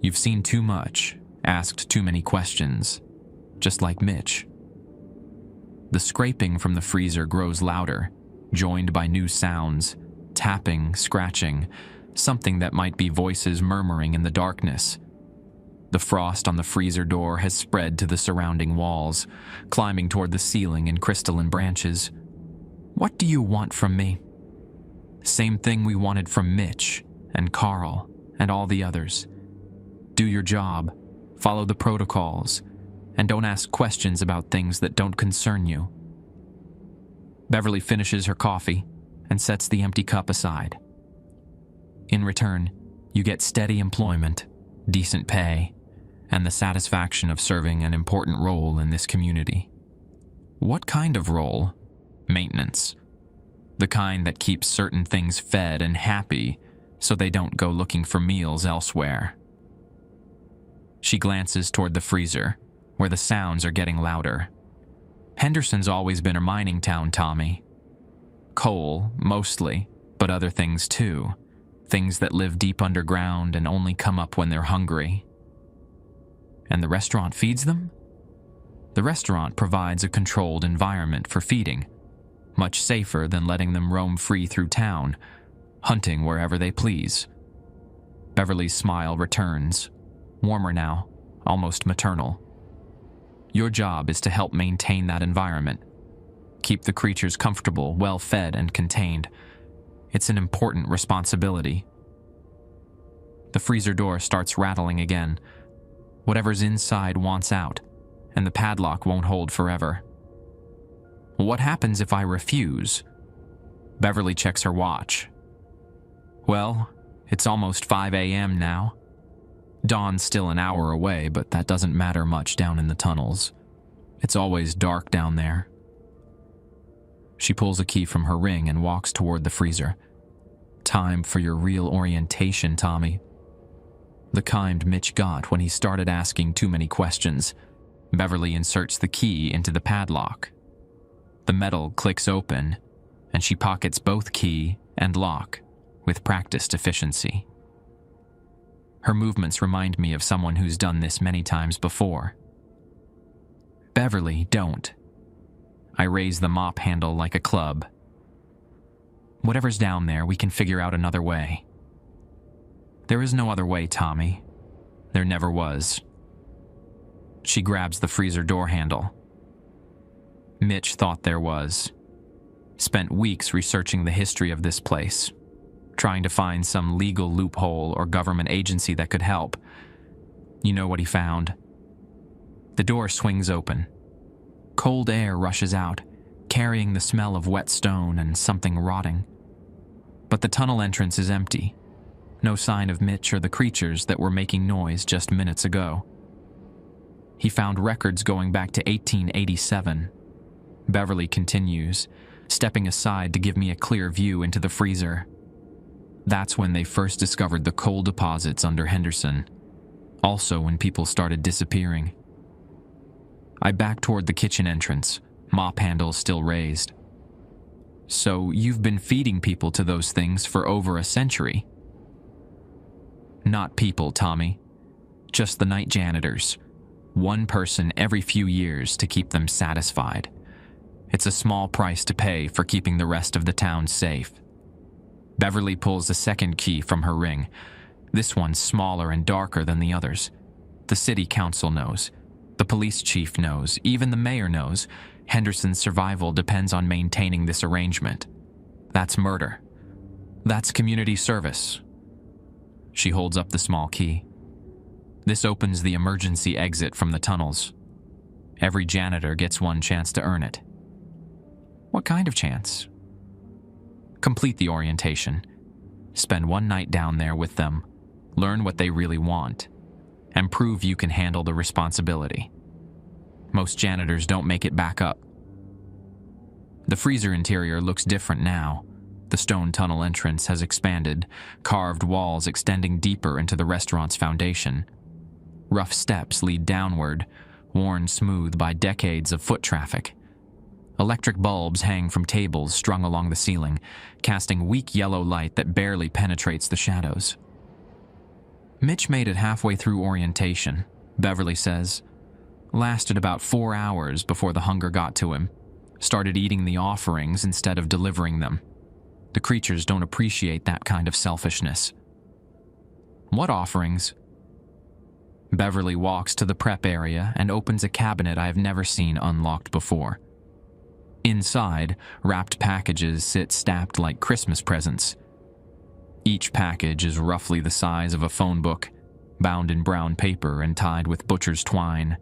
You've seen too much, asked too many questions, just like Mitch. The scraping from the freezer grows louder, joined by new sounds, tapping, scratching, something that might be voices murmuring in the darkness. The frost on the freezer door has spread to the surrounding walls, climbing toward the ceiling in crystalline branches. What do you want from me? Same thing we wanted from Mitch and Carl and all the others. Do your job, follow the protocols, and don't ask questions about things that don't concern you. Beverly finishes her coffee and sets the empty cup aside. In return, you get steady employment, decent pay, and the satisfaction of serving an important role in this community. What kind of role? Maintenance. The kind that keeps certain things fed and happy so they don't go looking for meals elsewhere. She glances toward the freezer, where the sounds are getting louder. Henderson's always been a mining town, Tommy. Coal, mostly, but other things too. Things that live deep underground and only come up when they're hungry. And the restaurant feeds them? The restaurant provides a controlled environment for feeding, much safer than letting them roam free through town, hunting wherever they please. Beverly's smile returns, warmer now, almost maternal. Your job is to help maintain that environment. Keep the creatures comfortable, well-fed, and contained. It's an important responsibility. The freezer door starts rattling again. Whatever's inside wants out, and the padlock won't hold forever. What happens if I refuse? Beverly checks her watch. Well, it's almost 5 a.m. now. Dawn's still an hour away, but that doesn't matter much down in the tunnels. It's always dark down there. She pulls a key from her ring and walks toward the freezer. Time for your real orientation, Tommy. The kind Mitch got when he started asking too many questions. Beverly inserts the key into the padlock. The metal clicks open, and she pockets both key and lock with practiced efficiency. Her movements remind me of someone who's done this many times before. Beverly, don't. I raise the mop handle like a club. Whatever's down there, we can figure out another way. There is no other way, Tommy. There never was. She grabs the freezer door handle. Mitch thought there was. Spent weeks researching the history of this place, trying to find some legal loophole or government agency that could help. You know what he found? The door swings open. Cold air rushes out, carrying the smell of wet stone and something rotting. But the tunnel entrance is empty. No sign of Mitch or the creatures that were making noise just minutes ago. He found records going back to 1887. Beverly continues, stepping aside to give me a clear view into the freezer. That's when they first discovered the coal deposits under Henderson. Also when people started disappearing. I back toward the kitchen entrance, mop handles still raised. So you've been feeding people to those things for over a century? Not people, Tommy. Just the night janitors. One person every few years to keep them satisfied. It's a small price to pay for keeping the rest of the town safe. Beverly pulls a second key from her ring. This one's smaller and darker than the others. The city council knows. The police chief knows. Even the mayor knows. Henderson's survival depends on maintaining this arrangement. That's murder. That's community service. She holds up the small key. This opens the emergency exit from the tunnels. Every janitor gets one chance to earn it. What kind of chance? Complete the orientation. Spend one night down there with them. Learn what they really want. And prove you can handle the responsibility. Most janitors don't make it back up. The freezer interior looks different now. The stone tunnel entrance has expanded, carved walls extending deeper into the restaurant's foundation. Rough steps lead downward, worn smooth by decades of foot traffic. Electric bulbs hang from tables strung along the ceiling, casting weak yellow light that barely penetrates the shadows. Mitch made it halfway through orientation, Beverly says. Lasted about 4 hours before the hunger got to him. Started eating the offerings instead of delivering them. The creatures don't appreciate that kind of selfishness. What offerings? Beverly walks to the prep area and opens a cabinet I have never seen unlocked before. Inside, wrapped packages sit stacked like Christmas presents. Each package is roughly the size of a phone book, bound in brown paper and tied with butcher's twine.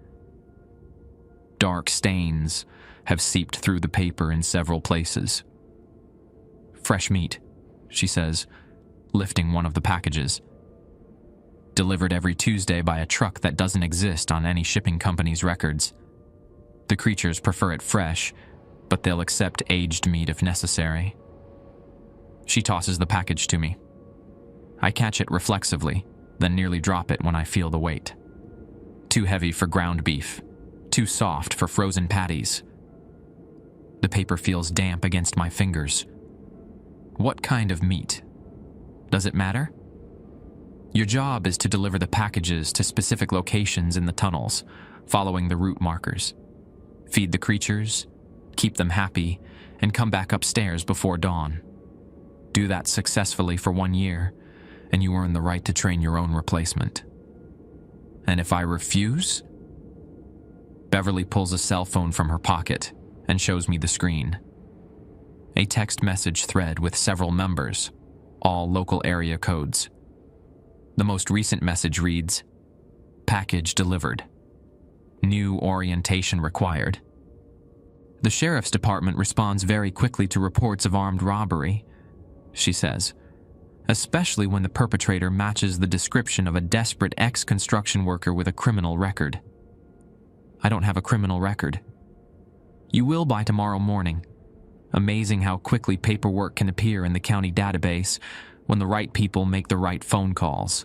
Dark stains have seeped through the paper in several places. Fresh meat, she says, lifting one of the packages. Delivered every Tuesday by a truck that doesn't exist on any shipping company's records. The creatures prefer it fresh, but they'll accept aged meat if necessary. She tosses the package to me. I catch it reflexively, then nearly drop it when I feel the weight. Too heavy for ground beef, too soft for frozen patties. The paper feels damp against my fingers. What kind of meat? Does it matter? Your job is to deliver the packages to specific locations in the tunnels, following the route markers. Feed the creatures, keep them happy, and come back upstairs before dawn. Do that successfully for 1 year, and you earn the right to train your own replacement. And if I refuse? Beverly pulls a cell phone from her pocket and shows me the screen. A text message thread with several numbers, all local area codes. The most recent message reads, "Package delivered. New orientation required." The sheriff's department responds very quickly to reports of armed robbery, she says, especially when the perpetrator matches the description of a desperate ex-construction worker with a criminal record. I don't have a criminal record. You will by tomorrow morning. Amazing how quickly paperwork can appear in the county database when the right people make the right phone calls.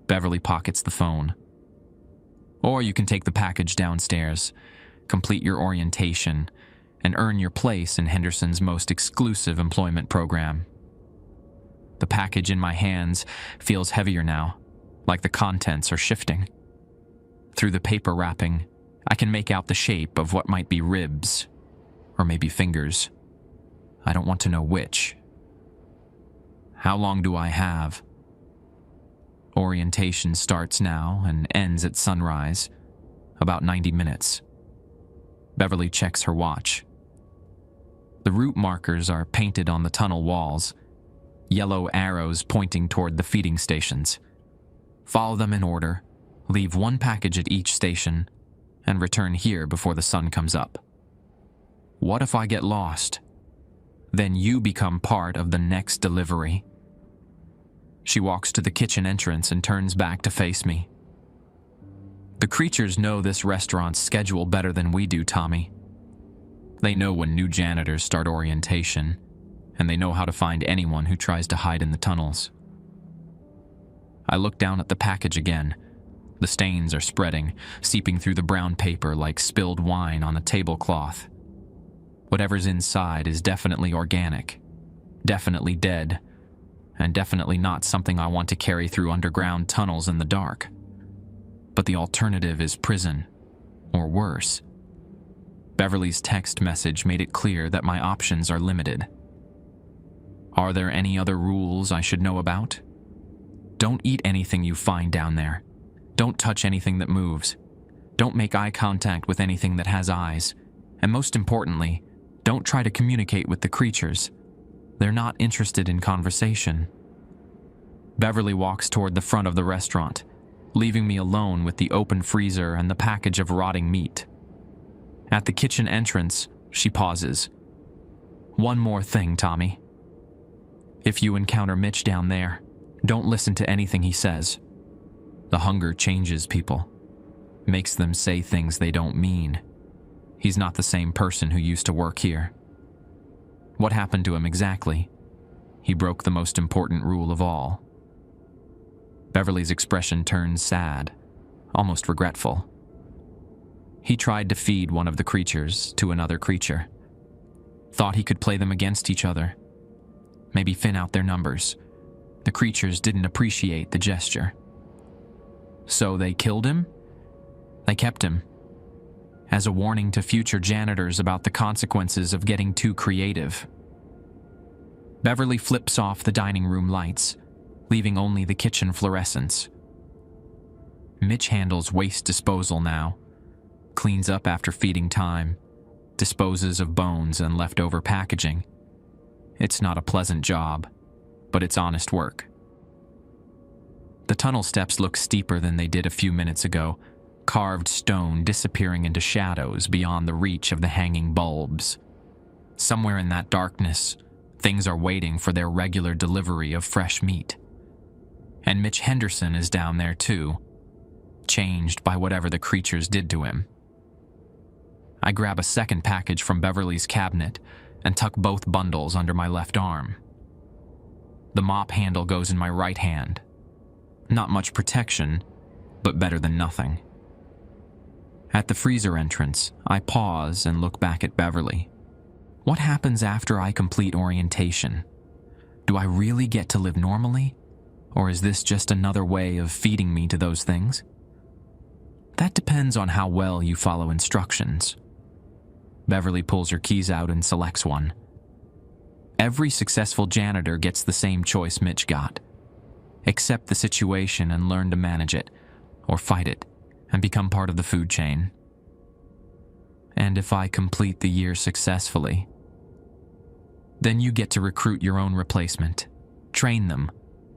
Beverly pockets the phone. Or you can take the package downstairs, complete your orientation, and earn your place in Henderson's most exclusive employment program. The package in my hands feels heavier now, like the contents are shifting. Through the paper wrapping, I can make out the shape of what might be ribs, or maybe fingers. I don't want to know which. How long do I have? Orientation starts now and ends at sunrise, about 90 minutes. Beverly checks her watch. The route markers are painted on the tunnel walls, yellow arrows pointing toward the feeding stations. Follow them in order, leave one package at each station, and return here before the sun comes up. What if I get lost? Then you become part of the next delivery. She walks to the kitchen entrance and turns back to face me. The creatures know this restaurant's schedule better than we do, Tommy. They know when new janitors start orientation, and they know how to find anyone who tries to hide in the tunnels. I look down at the package again. The stains are spreading, seeping through the brown paper like spilled wine on a tablecloth. Whatever's inside is definitely organic, definitely dead, and definitely not something I want to carry through underground tunnels in the dark. But the alternative is prison, or worse. Beverly's text message made it clear that my options are limited. Are there any other rules I should know about? Don't eat anything you find down there. Don't touch anything that moves. Don't make eye contact with anything that has eyes. And most importantly, don't try to communicate with the creatures. They're not interested in conversation. Beverly walks toward the front of the restaurant, leaving me alone with the open freezer and the package of rotting meat. At the kitchen entrance, she pauses. One more thing, Tommy. If you encounter Mitch down there, don't listen to anything he says. The hunger changes people, makes them say things they don't mean. He's not the same person who used to work here. What happened to him exactly? He broke the most important rule of all. Beverly's expression turns sad, almost regretful. He tried to feed one of the creatures to another creature. Thought he could play them against each other. Maybe thin out their numbers. The creatures didn't appreciate the gesture. So they killed him? They kept him. As a warning to future janitors about the consequences of getting too creative. Beverly flips off the dining room lights, leaving only the kitchen fluorescents. Mitch handles waste disposal now, cleans up after feeding time, disposes of bones and leftover packaging. It's not a pleasant job, but it's honest work. The tunnel steps look steeper than they did a few minutes ago, carved stone disappearing into shadows beyond the reach of the hanging bulbs. Somewhere in that darkness, things are waiting for their regular delivery of fresh meat. And Mitch Henderson is down there too, changed by whatever the creatures did to him. I grab a second package from Beverly's cabinet and tuck both bundles under my left arm. The mop handle goes in my right hand. Not much protection, but better than nothing. At the freezer entrance, I pause and look back at Beverly. What happens after I complete orientation? Do I really get to live normally? Or is this just another way of feeding me to those things? That depends on how well you follow instructions. Beverly pulls her keys out and selects one. Every successful janitor gets the same choice Mitch got. Accept the situation and learn to manage it, or fight it, and become part of the food chain. And if I complete the year successfully, then you get to recruit your own replacement, train them,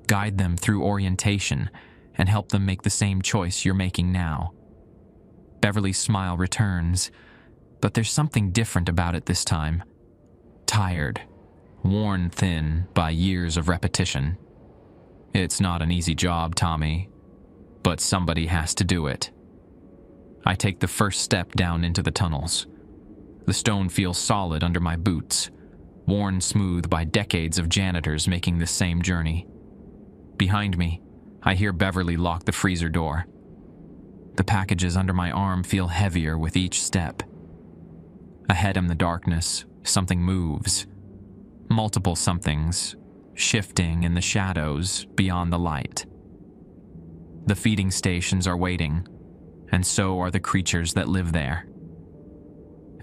guide them through orientation, and help them make the same choice you're making now. Beverly's smile returns, but there's something different about it this time. Tired, worn thin by years of repetition. It's not an easy job, Tommy, but somebody has to do it. I take the first step down into the tunnels. The stone feels solid under my boots, worn smooth by decades of janitors making this same journey. Behind me, I hear Beverly lock the freezer door. The packages under my arm feel heavier with each step. Ahead in the darkness, something moves. Multiple somethings, shifting in the shadows beyond the light. The feeding stations are waiting, and so are the creatures that live there.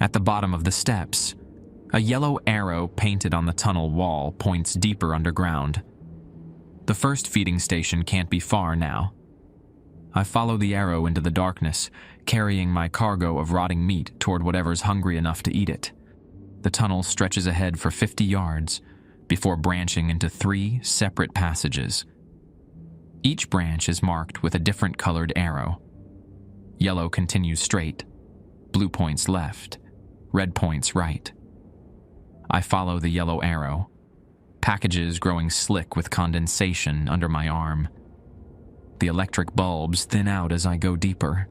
At the bottom of the steps, a yellow arrow painted on the tunnel wall points deeper underground. The first feeding station can't be far now. I follow the arrow into the darkness, carrying my cargo of rotting meat toward whatever's hungry enough to eat it. The tunnel stretches ahead for 50 yards before branching into 3 separate passages. Each branch is marked with a different colored arrow. Yellow continues straight, blue points left, red points right. I follow the yellow arrow, packages growing slick with condensation under my arm. The electric bulbs thin out as I go deeper,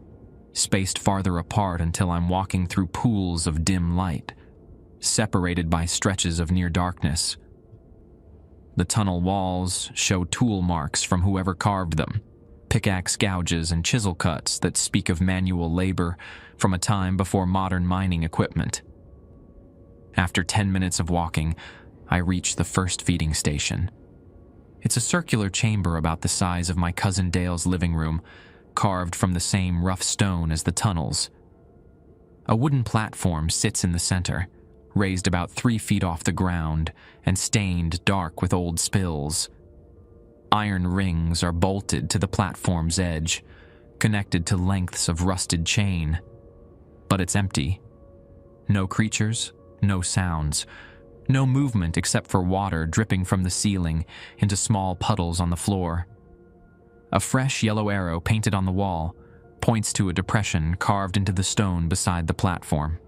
spaced farther apart until I'm walking through pools of dim light, separated by stretches of near darkness. The tunnel walls show tool marks from whoever carved them, pickaxe gouges and chisel cuts that speak of manual labor from a time before modern mining equipment. After 10 minutes of walking, I reach the first feeding station. It's a circular chamber about the size of my cousin Dale's living room, carved from the same rough stone as the tunnels. A wooden platform sits in the center, raised about 3 feet off the ground and stained dark with old spills. Iron rings are bolted to the platform's edge, connected to lengths of rusted chain. But it's empty. No creatures, no sounds, no movement except for water dripping from the ceiling into small puddles on the floor. A fresh yellow arrow painted on the wall points to a depression carved into the stone beside the platform.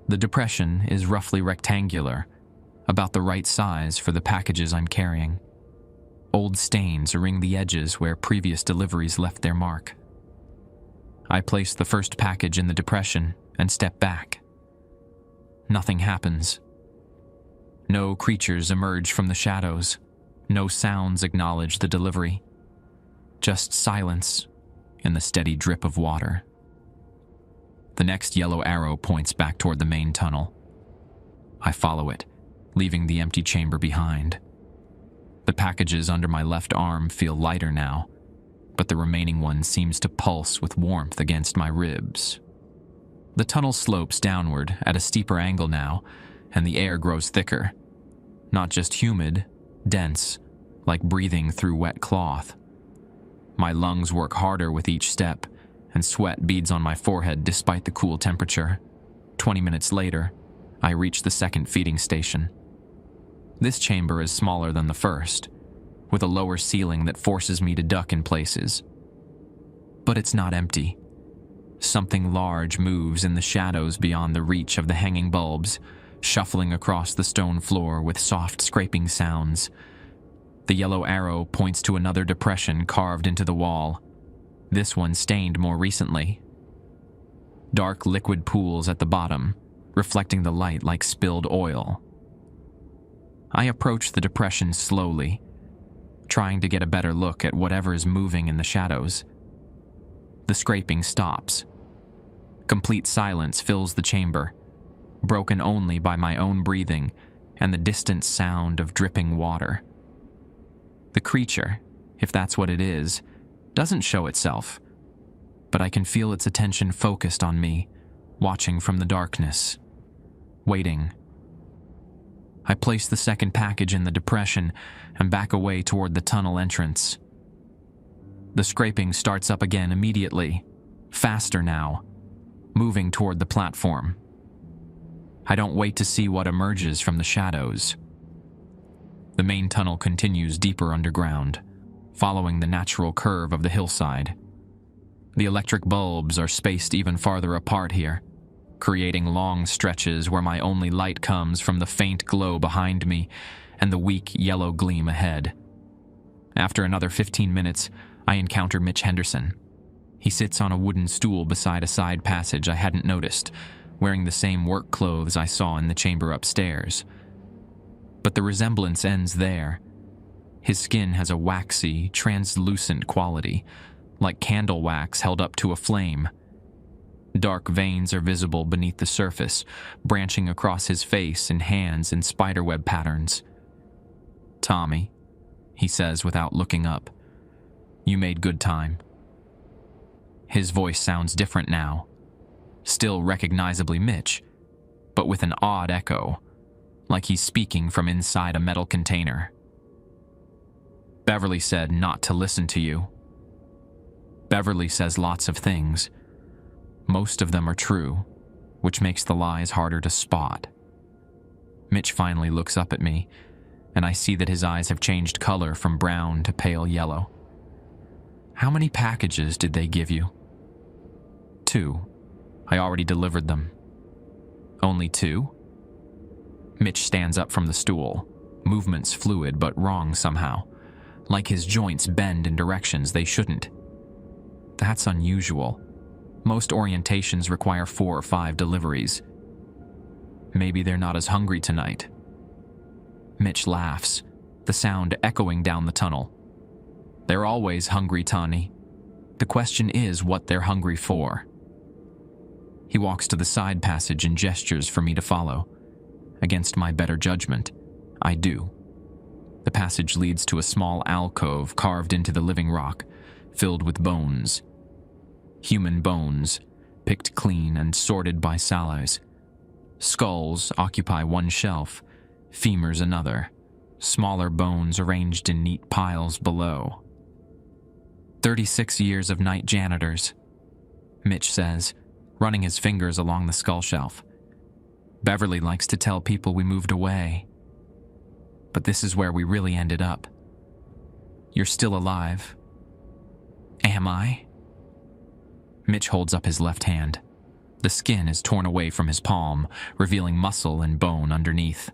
The depression is roughly rectangular, about the right size for the packages I'm carrying. Old stains ring the edges where previous deliveries left their mark. I place the first package in the depression and step back. Nothing happens. No creatures emerge from the shadows. No sounds acknowledge the delivery. Just silence and the steady drip of water. The next yellow arrow points back toward the main tunnel. I follow it, leaving the empty chamber behind. The packages under my left arm feel lighter now, but the remaining one seems to pulse with warmth against my ribs. The tunnel slopes downward at a steeper angle now, and the air grows thicker. Not just humid, dense, like breathing through wet cloth. My lungs work harder with each step, and sweat beads on my forehead despite the cool temperature. 20 minutes later, I reach the second feeding station. This chamber is smaller than the first, with a lower ceiling that forces me to duck in places. But it's not empty. Something large moves in the shadows beyond the reach of the hanging bulbs, shuffling across the stone floor with soft scraping sounds. The yellow arrow points to another depression carved into the wall, this one stained more recently. Dark liquid pools at the bottom, reflecting the light like spilled oil. I approach the depression slowly, trying to get a better look at whatever is moving in the shadows. The scraping stops. Complete silence fills the chamber, broken only by my own breathing and the distant sound of dripping water. The creature, if that's what it is, doesn't show itself, but I can feel its attention focused on me, watching from the darkness, waiting. I place the second package in the depression and back away toward the tunnel entrance. The scraping starts up again immediately, faster now, moving toward the platform. I don't wait to see what emerges from the shadows. The main tunnel continues deeper underground, following the natural curve of the hillside. The electric bulbs are spaced even farther apart here, creating long stretches where my only light comes from the faint glow behind me and the weak yellow gleam ahead. After another 15 minutes, I encounter Mitch Henderson. He sits on a wooden stool beside a side passage I hadn't noticed, wearing the same work clothes I saw in the chamber upstairs. But the resemblance ends there. His skin has a waxy, translucent quality, like candle wax held up to a flame. Dark veins are visible beneath the surface, branching across his face and hands in spiderweb patterns. "Tommy," he says without looking up, "you made good time." His voice sounds different now, still recognizably Mitch, but with an odd echo, like he's speaking from inside a metal container. "Beverly said not to listen to you. Beverly says lots of things. Most of them are true, which makes the lies harder to spot." Mitch finally looks up at me, and I see that his eyes have changed color from brown to pale yellow. How many packages did they give you? 2. I already delivered them. Only 2? Mitch stands up from the stool, movements fluid but wrong somehow, like his joints bend in directions they shouldn't. That's unusual. Most orientations require 4 or 5 deliveries. Maybe they're not as hungry tonight. Mitch laughs, the sound echoing down the tunnel. They're always hungry, Tani. The question is what they're hungry for. He walks to the side passage and gestures for me to follow. Against my better judgment, I do. The passage leads to a small alcove carved into the living rock, filled with bones. Human bones, picked clean and sorted by size. Skulls occupy one shelf, femurs another, smaller bones arranged in neat piles below. 36 years of night janitors, Mitch says, running his fingers along the skull shelf. Beverly likes to tell people we moved away. But this is where we really ended up. You're still alive. Am I? Mitch holds up his left hand. The skin is torn away from his palm, revealing muscle and bone underneath.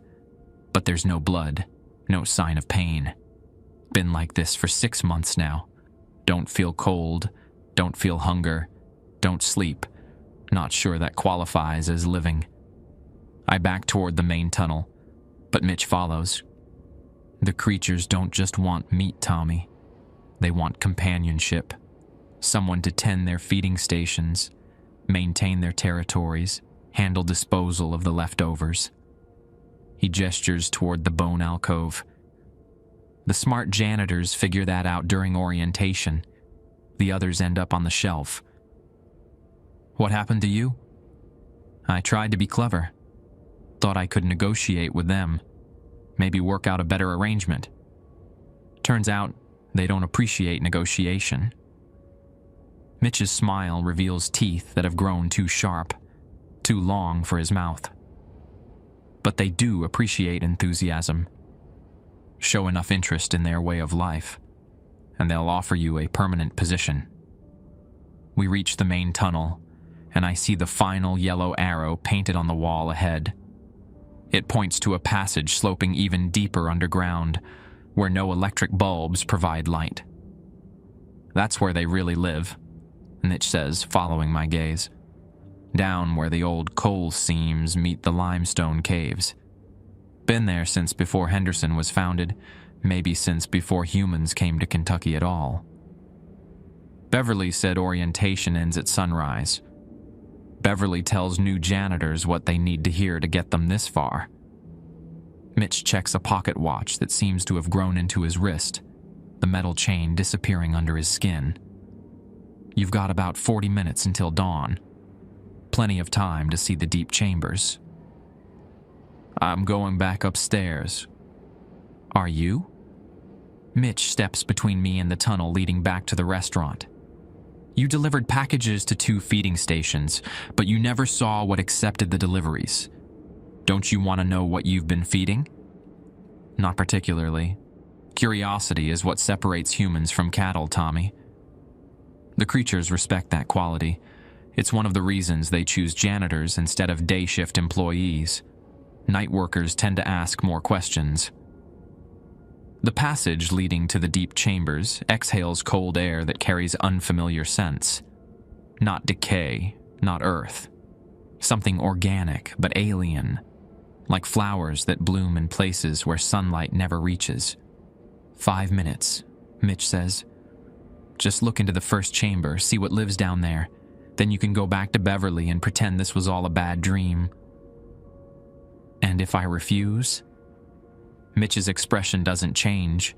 But there's no blood, no sign of pain. Been like this for 6 months now. Don't feel cold, don't feel hunger, don't sleep. Not sure that qualifies as living. I back toward the main tunnel, but Mitch follows. The creatures don't just want meat, Tommy. They want companionship. Someone to tend their feeding stations, maintain their territories, handle disposal of the leftovers. He gestures toward the bone alcove. The smart janitors figure that out during orientation. The others end up on the shelf. What happened to you? I tried to be clever. Thought I could negotiate with them. Maybe work out a better arrangement. Turns out, they don't appreciate negotiation. Mitch's smile reveals teeth that have grown too sharp, too long for his mouth. But they do appreciate enthusiasm. Show enough interest in their way of life, and they'll offer you a permanent position. We reach the main tunnel, and I see the final yellow arrow painted on the wall ahead. It points to a passage sloping even deeper underground, where no electric bulbs provide light. That's where they really live, Mitch says, following my gaze. Down where the old coal seams meet the limestone caves. Been there since before Henderson was founded, maybe since before humans came to Kentucky at all. Beverly said orientation ends at sunrise. Beverly tells new janitors what they need to hear to get them this far. Mitch checks a pocket watch that seems to have grown into his wrist, the metal chain disappearing under his skin. You've got about 40 minutes until dawn. Plenty of time to see the deep chambers. I'm going back upstairs. Are you? Mitch steps between me and the tunnel leading back to the restaurant. You delivered packages to 2 feeding stations, but you never saw what accepted the deliveries. Don't you want to know what you've been feeding? Not particularly. Curiosity is what separates humans from cattle, Tommy. The creatures respect that quality. It's one of the reasons they choose janitors instead of day shift employees. Night workers tend to ask more questions. The passage leading to the deep chambers exhales cold air that carries unfamiliar scents. Not decay, not earth. Something organic but alien, like flowers that bloom in places where sunlight never reaches. 5 minutes, Mitch says. Just look into the first chamber, see what lives down there. Then you can go back to Beverly and pretend this was all a bad dream. And if I refuse? Mitch's expression doesn't change,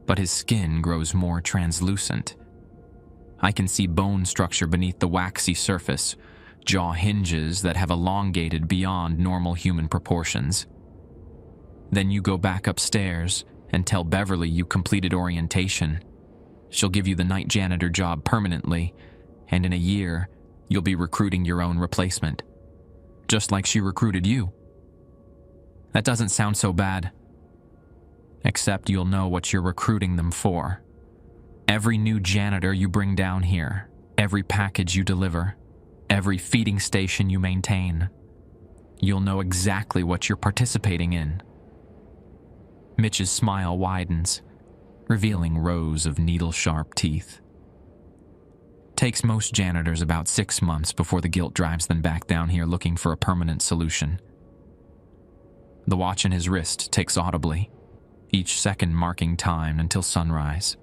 but his skin grows more translucent. I can see bone structure beneath the waxy surface, jaw hinges that have elongated beyond normal human proportions. Then you go back upstairs and tell Beverly you completed orientation. She'll give you the night janitor job permanently, and in a year, you'll be recruiting your own replacement. Just like she recruited you. That doesn't sound so bad. Except you'll know what you're recruiting them for. Every new janitor you bring down here, every package you deliver, every feeding station you maintain, you'll know exactly what you're participating in. Mitch's smile widens, revealing rows of needle-sharp teeth. Takes most janitors about 6 months before the guilt drives them back down here looking for a permanent solution. The watch in his wrist ticks audibly, each second marking time until sunrise.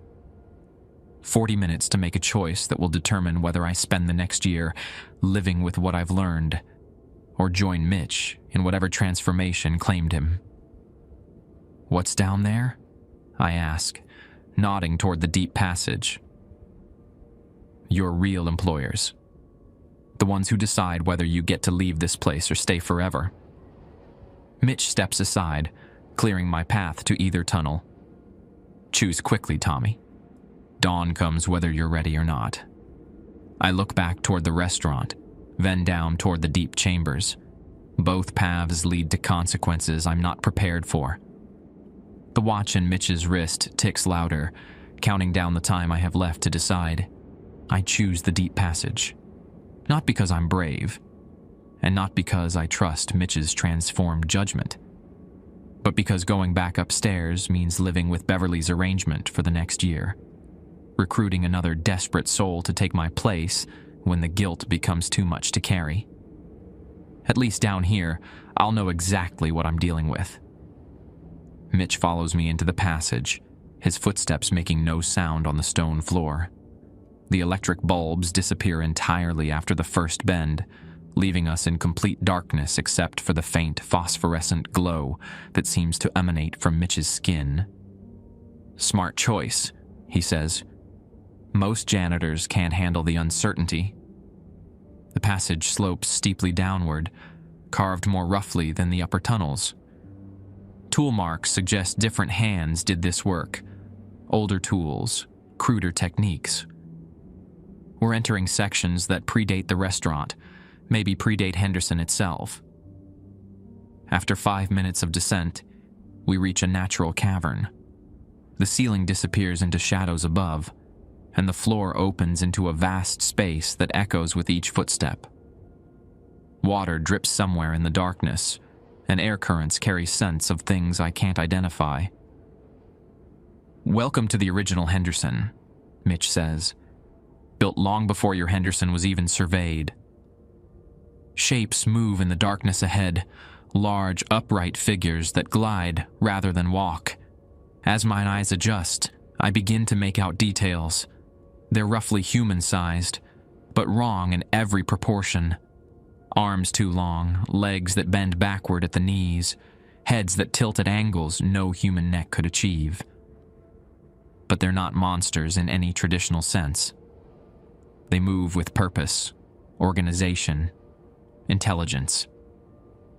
40 minutes to make a choice that will determine whether I spend the next year living with what I've learned or join Mitch in whatever transformation claimed him. "What's down there?" I ask, nodding toward the deep passage. "Your real employers. The ones who decide whether you get to leave this place or stay forever." Mitch steps aside, clearing my path to either tunnel. "Choose quickly, Tommy. Dawn comes whether you're ready or not." I look back toward the restaurant, then down toward the deep chambers. Both paths lead to consequences I'm not prepared for. The watch in Mitch's wrist ticks louder, counting down the time I have left to decide. I choose the deep passage. Not because I'm brave, and not because I trust Mitch's transformed judgment, but because going back upstairs means living with Beverly's arrangement for the next year, recruiting another desperate soul to take my place when the guilt becomes too much to carry. At least down here, I'll know exactly what I'm dealing with. Mitch follows me into the passage, his footsteps making no sound on the stone floor. The electric bulbs disappear entirely after the first bend, leaving us in complete darkness except for the faint phosphorescent glow that seems to emanate from Mitch's skin. "Smart choice," he says. "Most janitors can't handle the uncertainty." The passage slopes steeply downward, carved more roughly than the upper tunnels. Tool marks suggest different hands did this work. Older tools, cruder techniques. We're entering sections that predate the restaurant, maybe predate Henderson itself. After 5 minutes of descent, we reach a natural cavern. The ceiling disappears into shadows above, and the floor opens into a vast space that echoes with each footstep. Water drips somewhere in the darkness, and air currents carry scents of things I can't identify. "Welcome to the original Henderson," Mitch says. "Built long before your Henderson was even surveyed." Shapes move in the darkness ahead, large, upright figures that glide rather than walk. As my eyes adjust, I begin to make out details. They're roughly human-sized, but wrong in every proportion. Arms too long, legs that bend backward at the knees, heads that tilt at angles no human neck could achieve. But they're not monsters in any traditional sense. They move with purpose, organization, intelligence.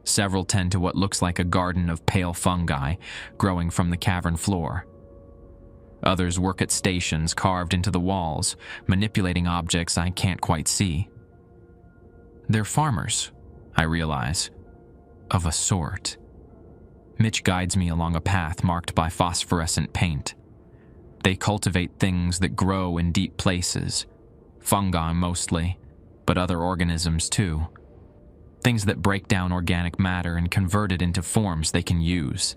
Several tend to what looks like a garden of pale fungi growing from the cavern floor. Others work at stations carved into the walls, manipulating objects I can't quite see. They're farmers, I realize, of a sort. Mitch guides me along a path marked by phosphorescent paint. They cultivate things that grow in deep places, fungi mostly, but other organisms too. Things that break down organic matter and convert it into forms they can use.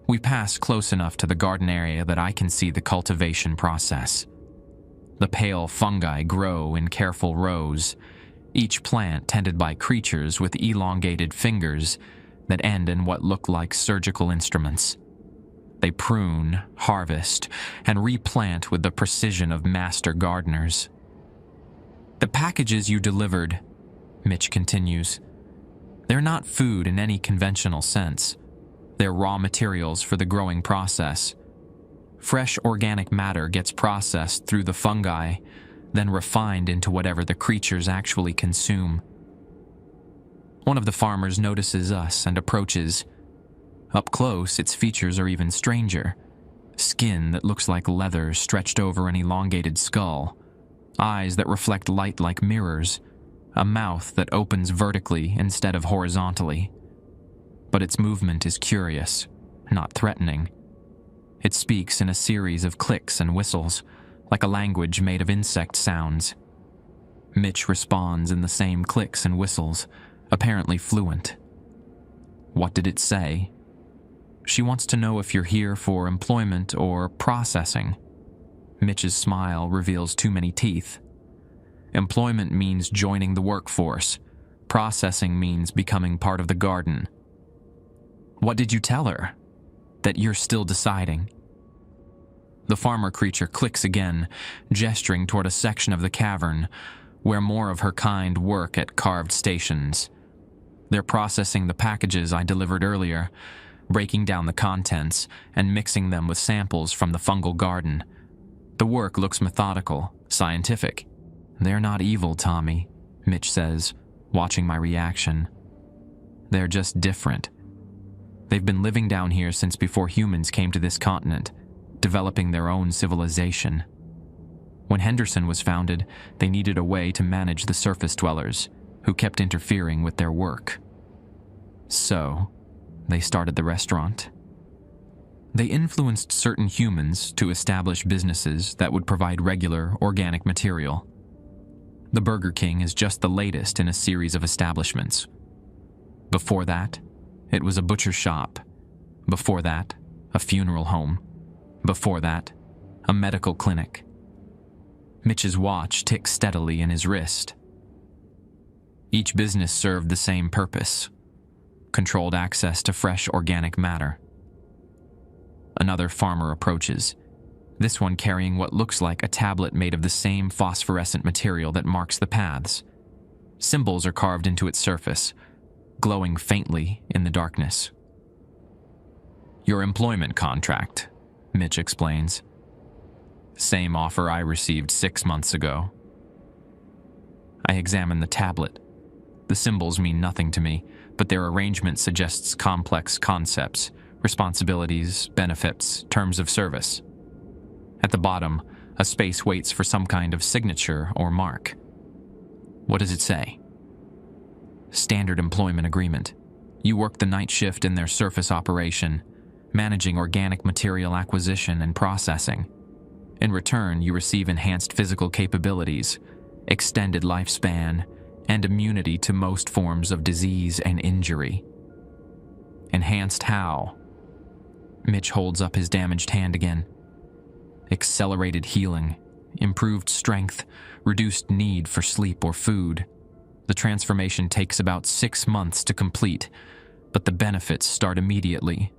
We pass close enough to the garden area that I can see the cultivation process. The pale fungi grow in careful rows, each plant tended by creatures with elongated fingers that end in what look like surgical instruments. They prune, harvest, and replant with the precision of master gardeners. "The packages you delivered," Mitch continues, "they're not food in any conventional sense. They're raw materials for the growing process. Fresh organic matter gets processed through the fungi, then refined into whatever the creatures actually consume." One of the farmers notices us and approaches. Up close, its features are even stranger. Skin that looks like leather stretched over an elongated skull, eyes that reflect light like mirrors, a mouth that opens vertically instead of horizontally. but its movement is curious, not threatening. It speaks in a series of clicks and whistles, like a language made of insect sounds. Mitch responds in the same clicks and whistles, apparently fluent. What did it say? She wants to know if you're here for employment or processing. Mitch's smile reveals too many teeth. Employment means joining the workforce. Processing means becoming part of the garden. What did you tell her? That you're still deciding. The farmer creature clicks again, gesturing toward a section of the cavern where more of her kind work at carved stations. They're processing the packages I delivered earlier, breaking down the contents and mixing them with samples from the fungal garden. The work looks methodical, scientific. They're not evil, Tommy, Mitch says, watching my reaction. They're just different. They've been living down here since before humans came to this continent, developing their own civilization. When Henderson was founded, they needed a way to manage the surface dwellers, who kept interfering with their work. So, they started the restaurant. They influenced certain humans to establish businesses that would provide regular, organic material. The Burger King is just the latest in a series of establishments. Before that, it was a butcher shop. Before that, a funeral home. Before that, a medical clinic. Mitch's watch ticked steadily in his wrist. Each business served the same purpose: controlled access to fresh organic matter. Another farmer approaches, this one carrying what looks like a tablet made of the same phosphorescent material that marks the paths. Symbols are carved into its surface, glowing faintly in the darkness. Your employment contract, Mitch explains. Same offer I received 6 months ago. I examine the tablet. The symbols mean nothing to me, but their arrangement suggests complex concepts, responsibilities, benefits, terms of service. At the bottom, a space waits for some kind of signature or mark. What does it say? Standard employment agreement. You work the night shift in their surface operation, managing organic material acquisition and processing. In return, you receive enhanced physical capabilities, extended lifespan, and immunity to most forms of disease and injury. Enhanced how? Mitch holds up his damaged hand again. Accelerated healing, improved strength, reduced need for sleep or food. The transformation takes about 6 months to complete, but the benefits start immediately.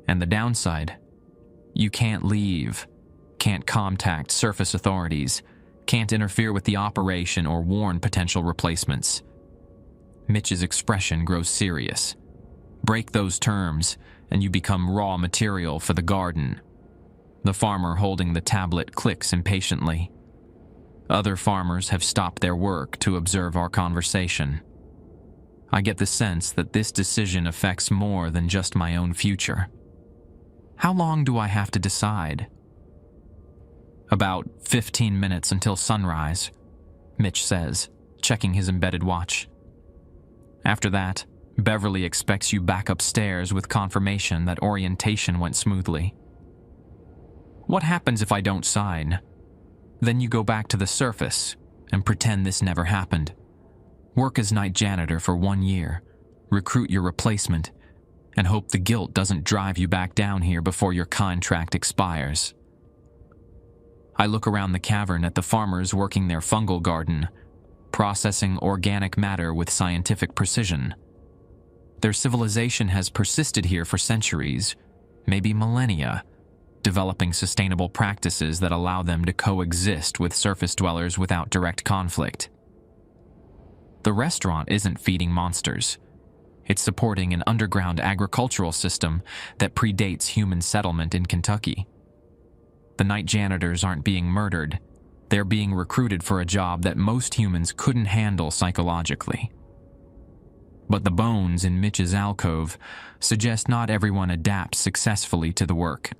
And the downside? You can't leave, can't contact surface authorities, can't interfere with the operation or warn potential replacements. Mitch's expression grows serious. Break those terms, and you become raw material for the garden. The farmer holding the tablet clicks impatiently. Other farmers have stopped their work to observe our conversation. I get the sense that this decision affects more than just my own future. How long do I have to decide? About 15 minutes until sunrise, Mitch says, checking his embedded watch. After that, Beverly expects you back upstairs with confirmation that orientation went smoothly. What happens if I don't sign? Then you go back to the surface and pretend this never happened. Work as night janitor for 1 year, recruit your replacement, and hope the guilt doesn't drive you back down here before your contract expires. I look around the cavern at the farmers working their fungal garden, processing organic matter with scientific precision. Their civilization has persisted here for centuries, maybe millennia, developing sustainable practices that allow them to coexist with surface dwellers without direct conflict. The restaurant isn't feeding monsters. It's supporting an underground agricultural system that predates human settlement in Kentucky. The night janitors aren't being murdered. They're being recruited for a job that most humans couldn't handle psychologically. But the bones in Mitch's alcove suggest not everyone adapts successfully to the work.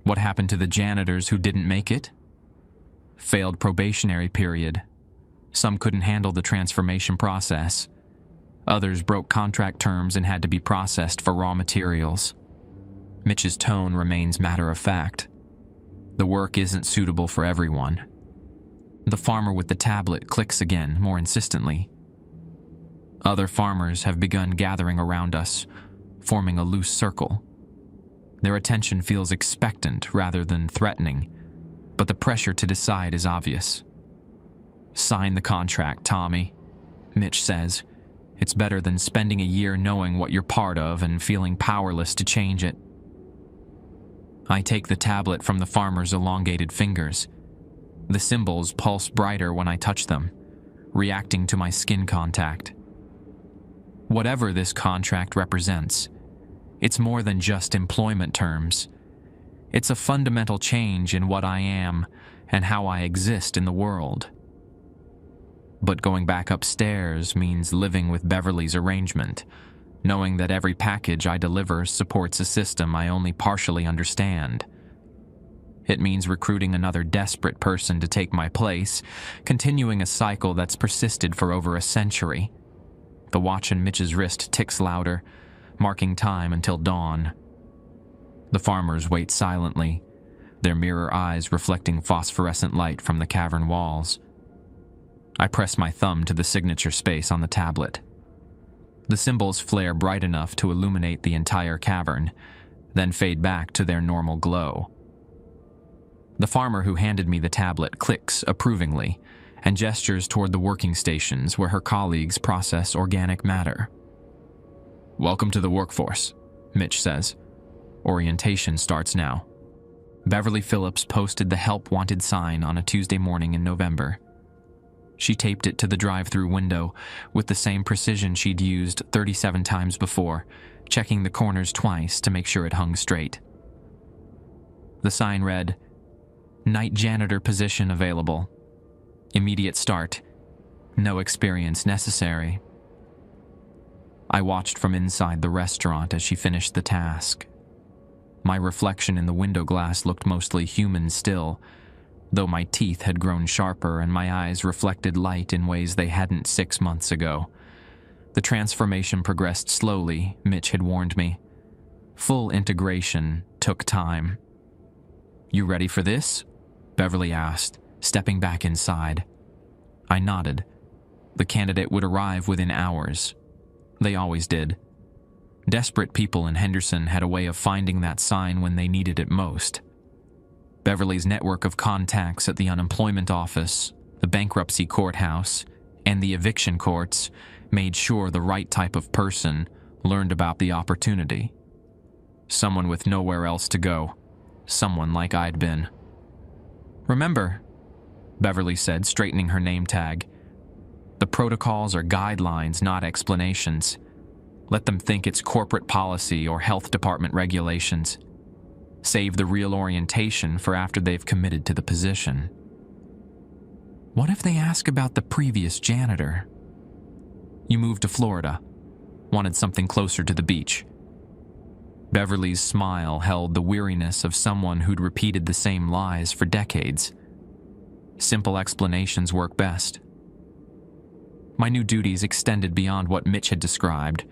What happened to the janitors who didn't make it? Failed probationary period. Some couldn't handle the transformation process. Others broke contract terms and had to be processed for raw materials. Mitch's tone remains matter-of-fact. The work isn't suitable for everyone. The farmer with the tablet clicks again, more insistently. Other farmers have begun gathering around us, forming a loose circle. Their attention feels expectant rather than threatening, but the pressure to decide is obvious. "Sign the contract, Tommy," Mitch says. "It's better than spending a year knowing what you're part of and feeling powerless to change it." I take the tablet from the farmer's elongated fingers. The symbols pulse brighter when I touch them, reacting to my skin contact. Whatever this contract represents, it's more than just employment terms. It's a fundamental change in what I am and how I exist in the world. But going back upstairs means living with Beverly's arrangement, knowing that every package I deliver supports a system I only partially understand. It means recruiting another desperate person to take my place, continuing a cycle that's persisted for over a century. The watch in Mitch's wrist ticks louder, marking time until dawn. The farmers wait silently, their mirror eyes reflecting phosphorescent light from the cavern walls. I press my thumb to the signature space on the tablet. The symbols flare bright enough to illuminate the entire cavern, then fade back to their normal glow. The farmer who handed me the tablet clicks approvingly and gestures toward the working stations where her colleagues process organic matter. "Welcome to the workforce," Mitch says. "Orientation starts now." Beverly Phillips posted the help wanted sign on a Tuesday morning in November. She taped it to the drive-thru window with the same precision she'd used 37 times before, checking the corners twice to make sure it hung straight. The sign read, "Night janitor position available. Immediate start. No experience necessary." I watched from inside the restaurant as she finished the task. My reflection in the window glass looked mostly human still, though my teeth had grown sharper and my eyes reflected light in ways they hadn't 6 months ago. The transformation progressed slowly, Mitch had warned me. Full integration took time. "You ready for this?" Beverly asked, stepping back inside. I nodded. The candidate would arrive within hours. They always did. Desperate people in Henderson had a way of finding that sign when they needed it most. Beverly's network of contacts at the unemployment office, the bankruptcy courthouse, and the eviction courts made sure the right type of person learned about the opportunity. Someone with nowhere else to go. Someone like I'd been. "Remember," Beverly said, straightening her name tag, "the protocols are guidelines, not explanations. Let them think it's corporate policy or health department regulations. Save the real orientation for after they've committed to the position." What if they ask about the previous janitor? "You moved to Florida. Wanted something closer to the beach." Beverly's smile held the weariness of someone who'd repeated the same lies for decades. Simple explanations work best. My new duties extended beyond what Mitch had described.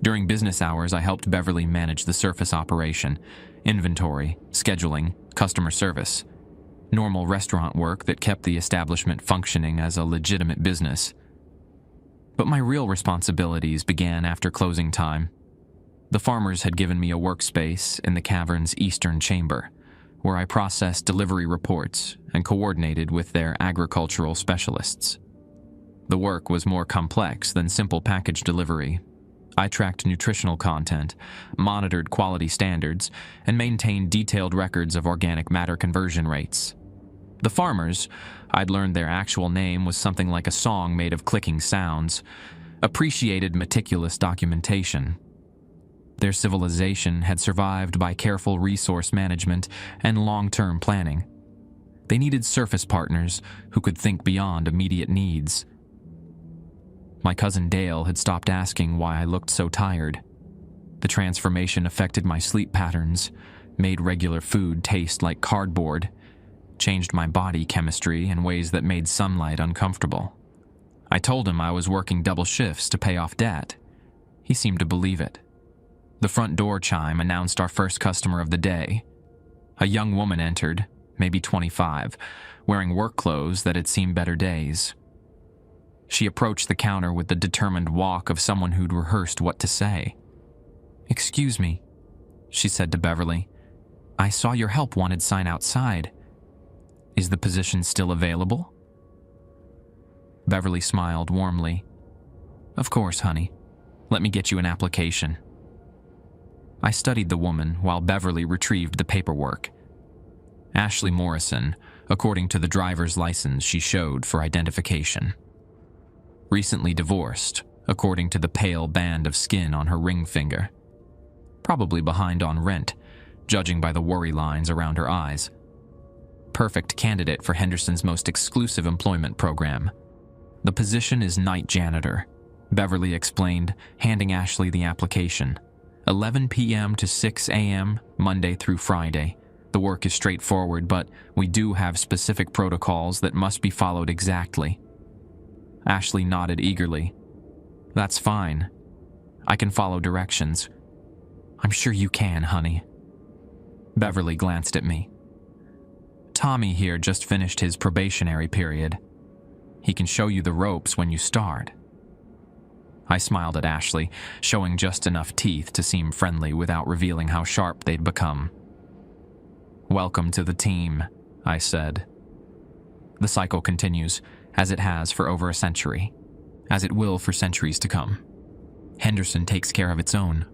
During business hours, I helped Beverly manage the surface operation, inventory, scheduling, customer service. Normal restaurant work that kept the establishment functioning as a legitimate business. But my real responsibilities began after closing time. The farmers had given me a workspace in the cavern's eastern chamber, where I processed delivery reports and coordinated with their agricultural specialists. The work was more complex than simple package delivery. I tracked nutritional content, monitored quality standards, and maintained detailed records of organic matter conversion rates. The farmers, I'd learned their actual name was something like a song made of clicking sounds, appreciated meticulous documentation. Their civilization had survived by careful resource management and long-term planning. They needed surface partners who could think beyond immediate needs. My cousin Dale had stopped asking why I looked so tired. The transformation affected my sleep patterns, made regular food taste like cardboard, changed my body chemistry in ways that made sunlight uncomfortable. I told him I was working double shifts to pay off debt. He seemed to believe it. The front door chime announced our first customer of the day. A young woman entered, maybe 25, wearing work clothes that had seen better days. She approached the counter with the determined walk of someone who'd rehearsed what to say. "Excuse me," she said to Beverly. "I saw your help wanted sign outside. Is the position still available?" Beverly smiled warmly. "Of course, honey. Let me get you an application." I studied the woman while Beverly retrieved the paperwork. Ashley Morrison, according to the driver's license she showed for identification. Recently divorced, according to the pale band of skin on her ring finger. Probably behind on rent, judging by the worry lines around her eyes. Perfect candidate for Henderson's most exclusive employment program. The position is night janitor, Beverly explained, handing Ashley the application. 11 p.m. to 6 a.m., Monday through Friday. The work is straightforward, but we do have specific protocols that must be followed exactly. Ashley nodded eagerly. "That's fine. I can follow directions." "I'm sure you can, honey." Beverly glanced at me. "Tommy here just finished his probationary period. He can show you the ropes when you start." I smiled at Ashley, showing just enough teeth to seem friendly without revealing how sharp they'd become. "Welcome to the team," I said. The cycle continues, as it has for over a century, as it will for centuries to come. Henderson takes care of its own.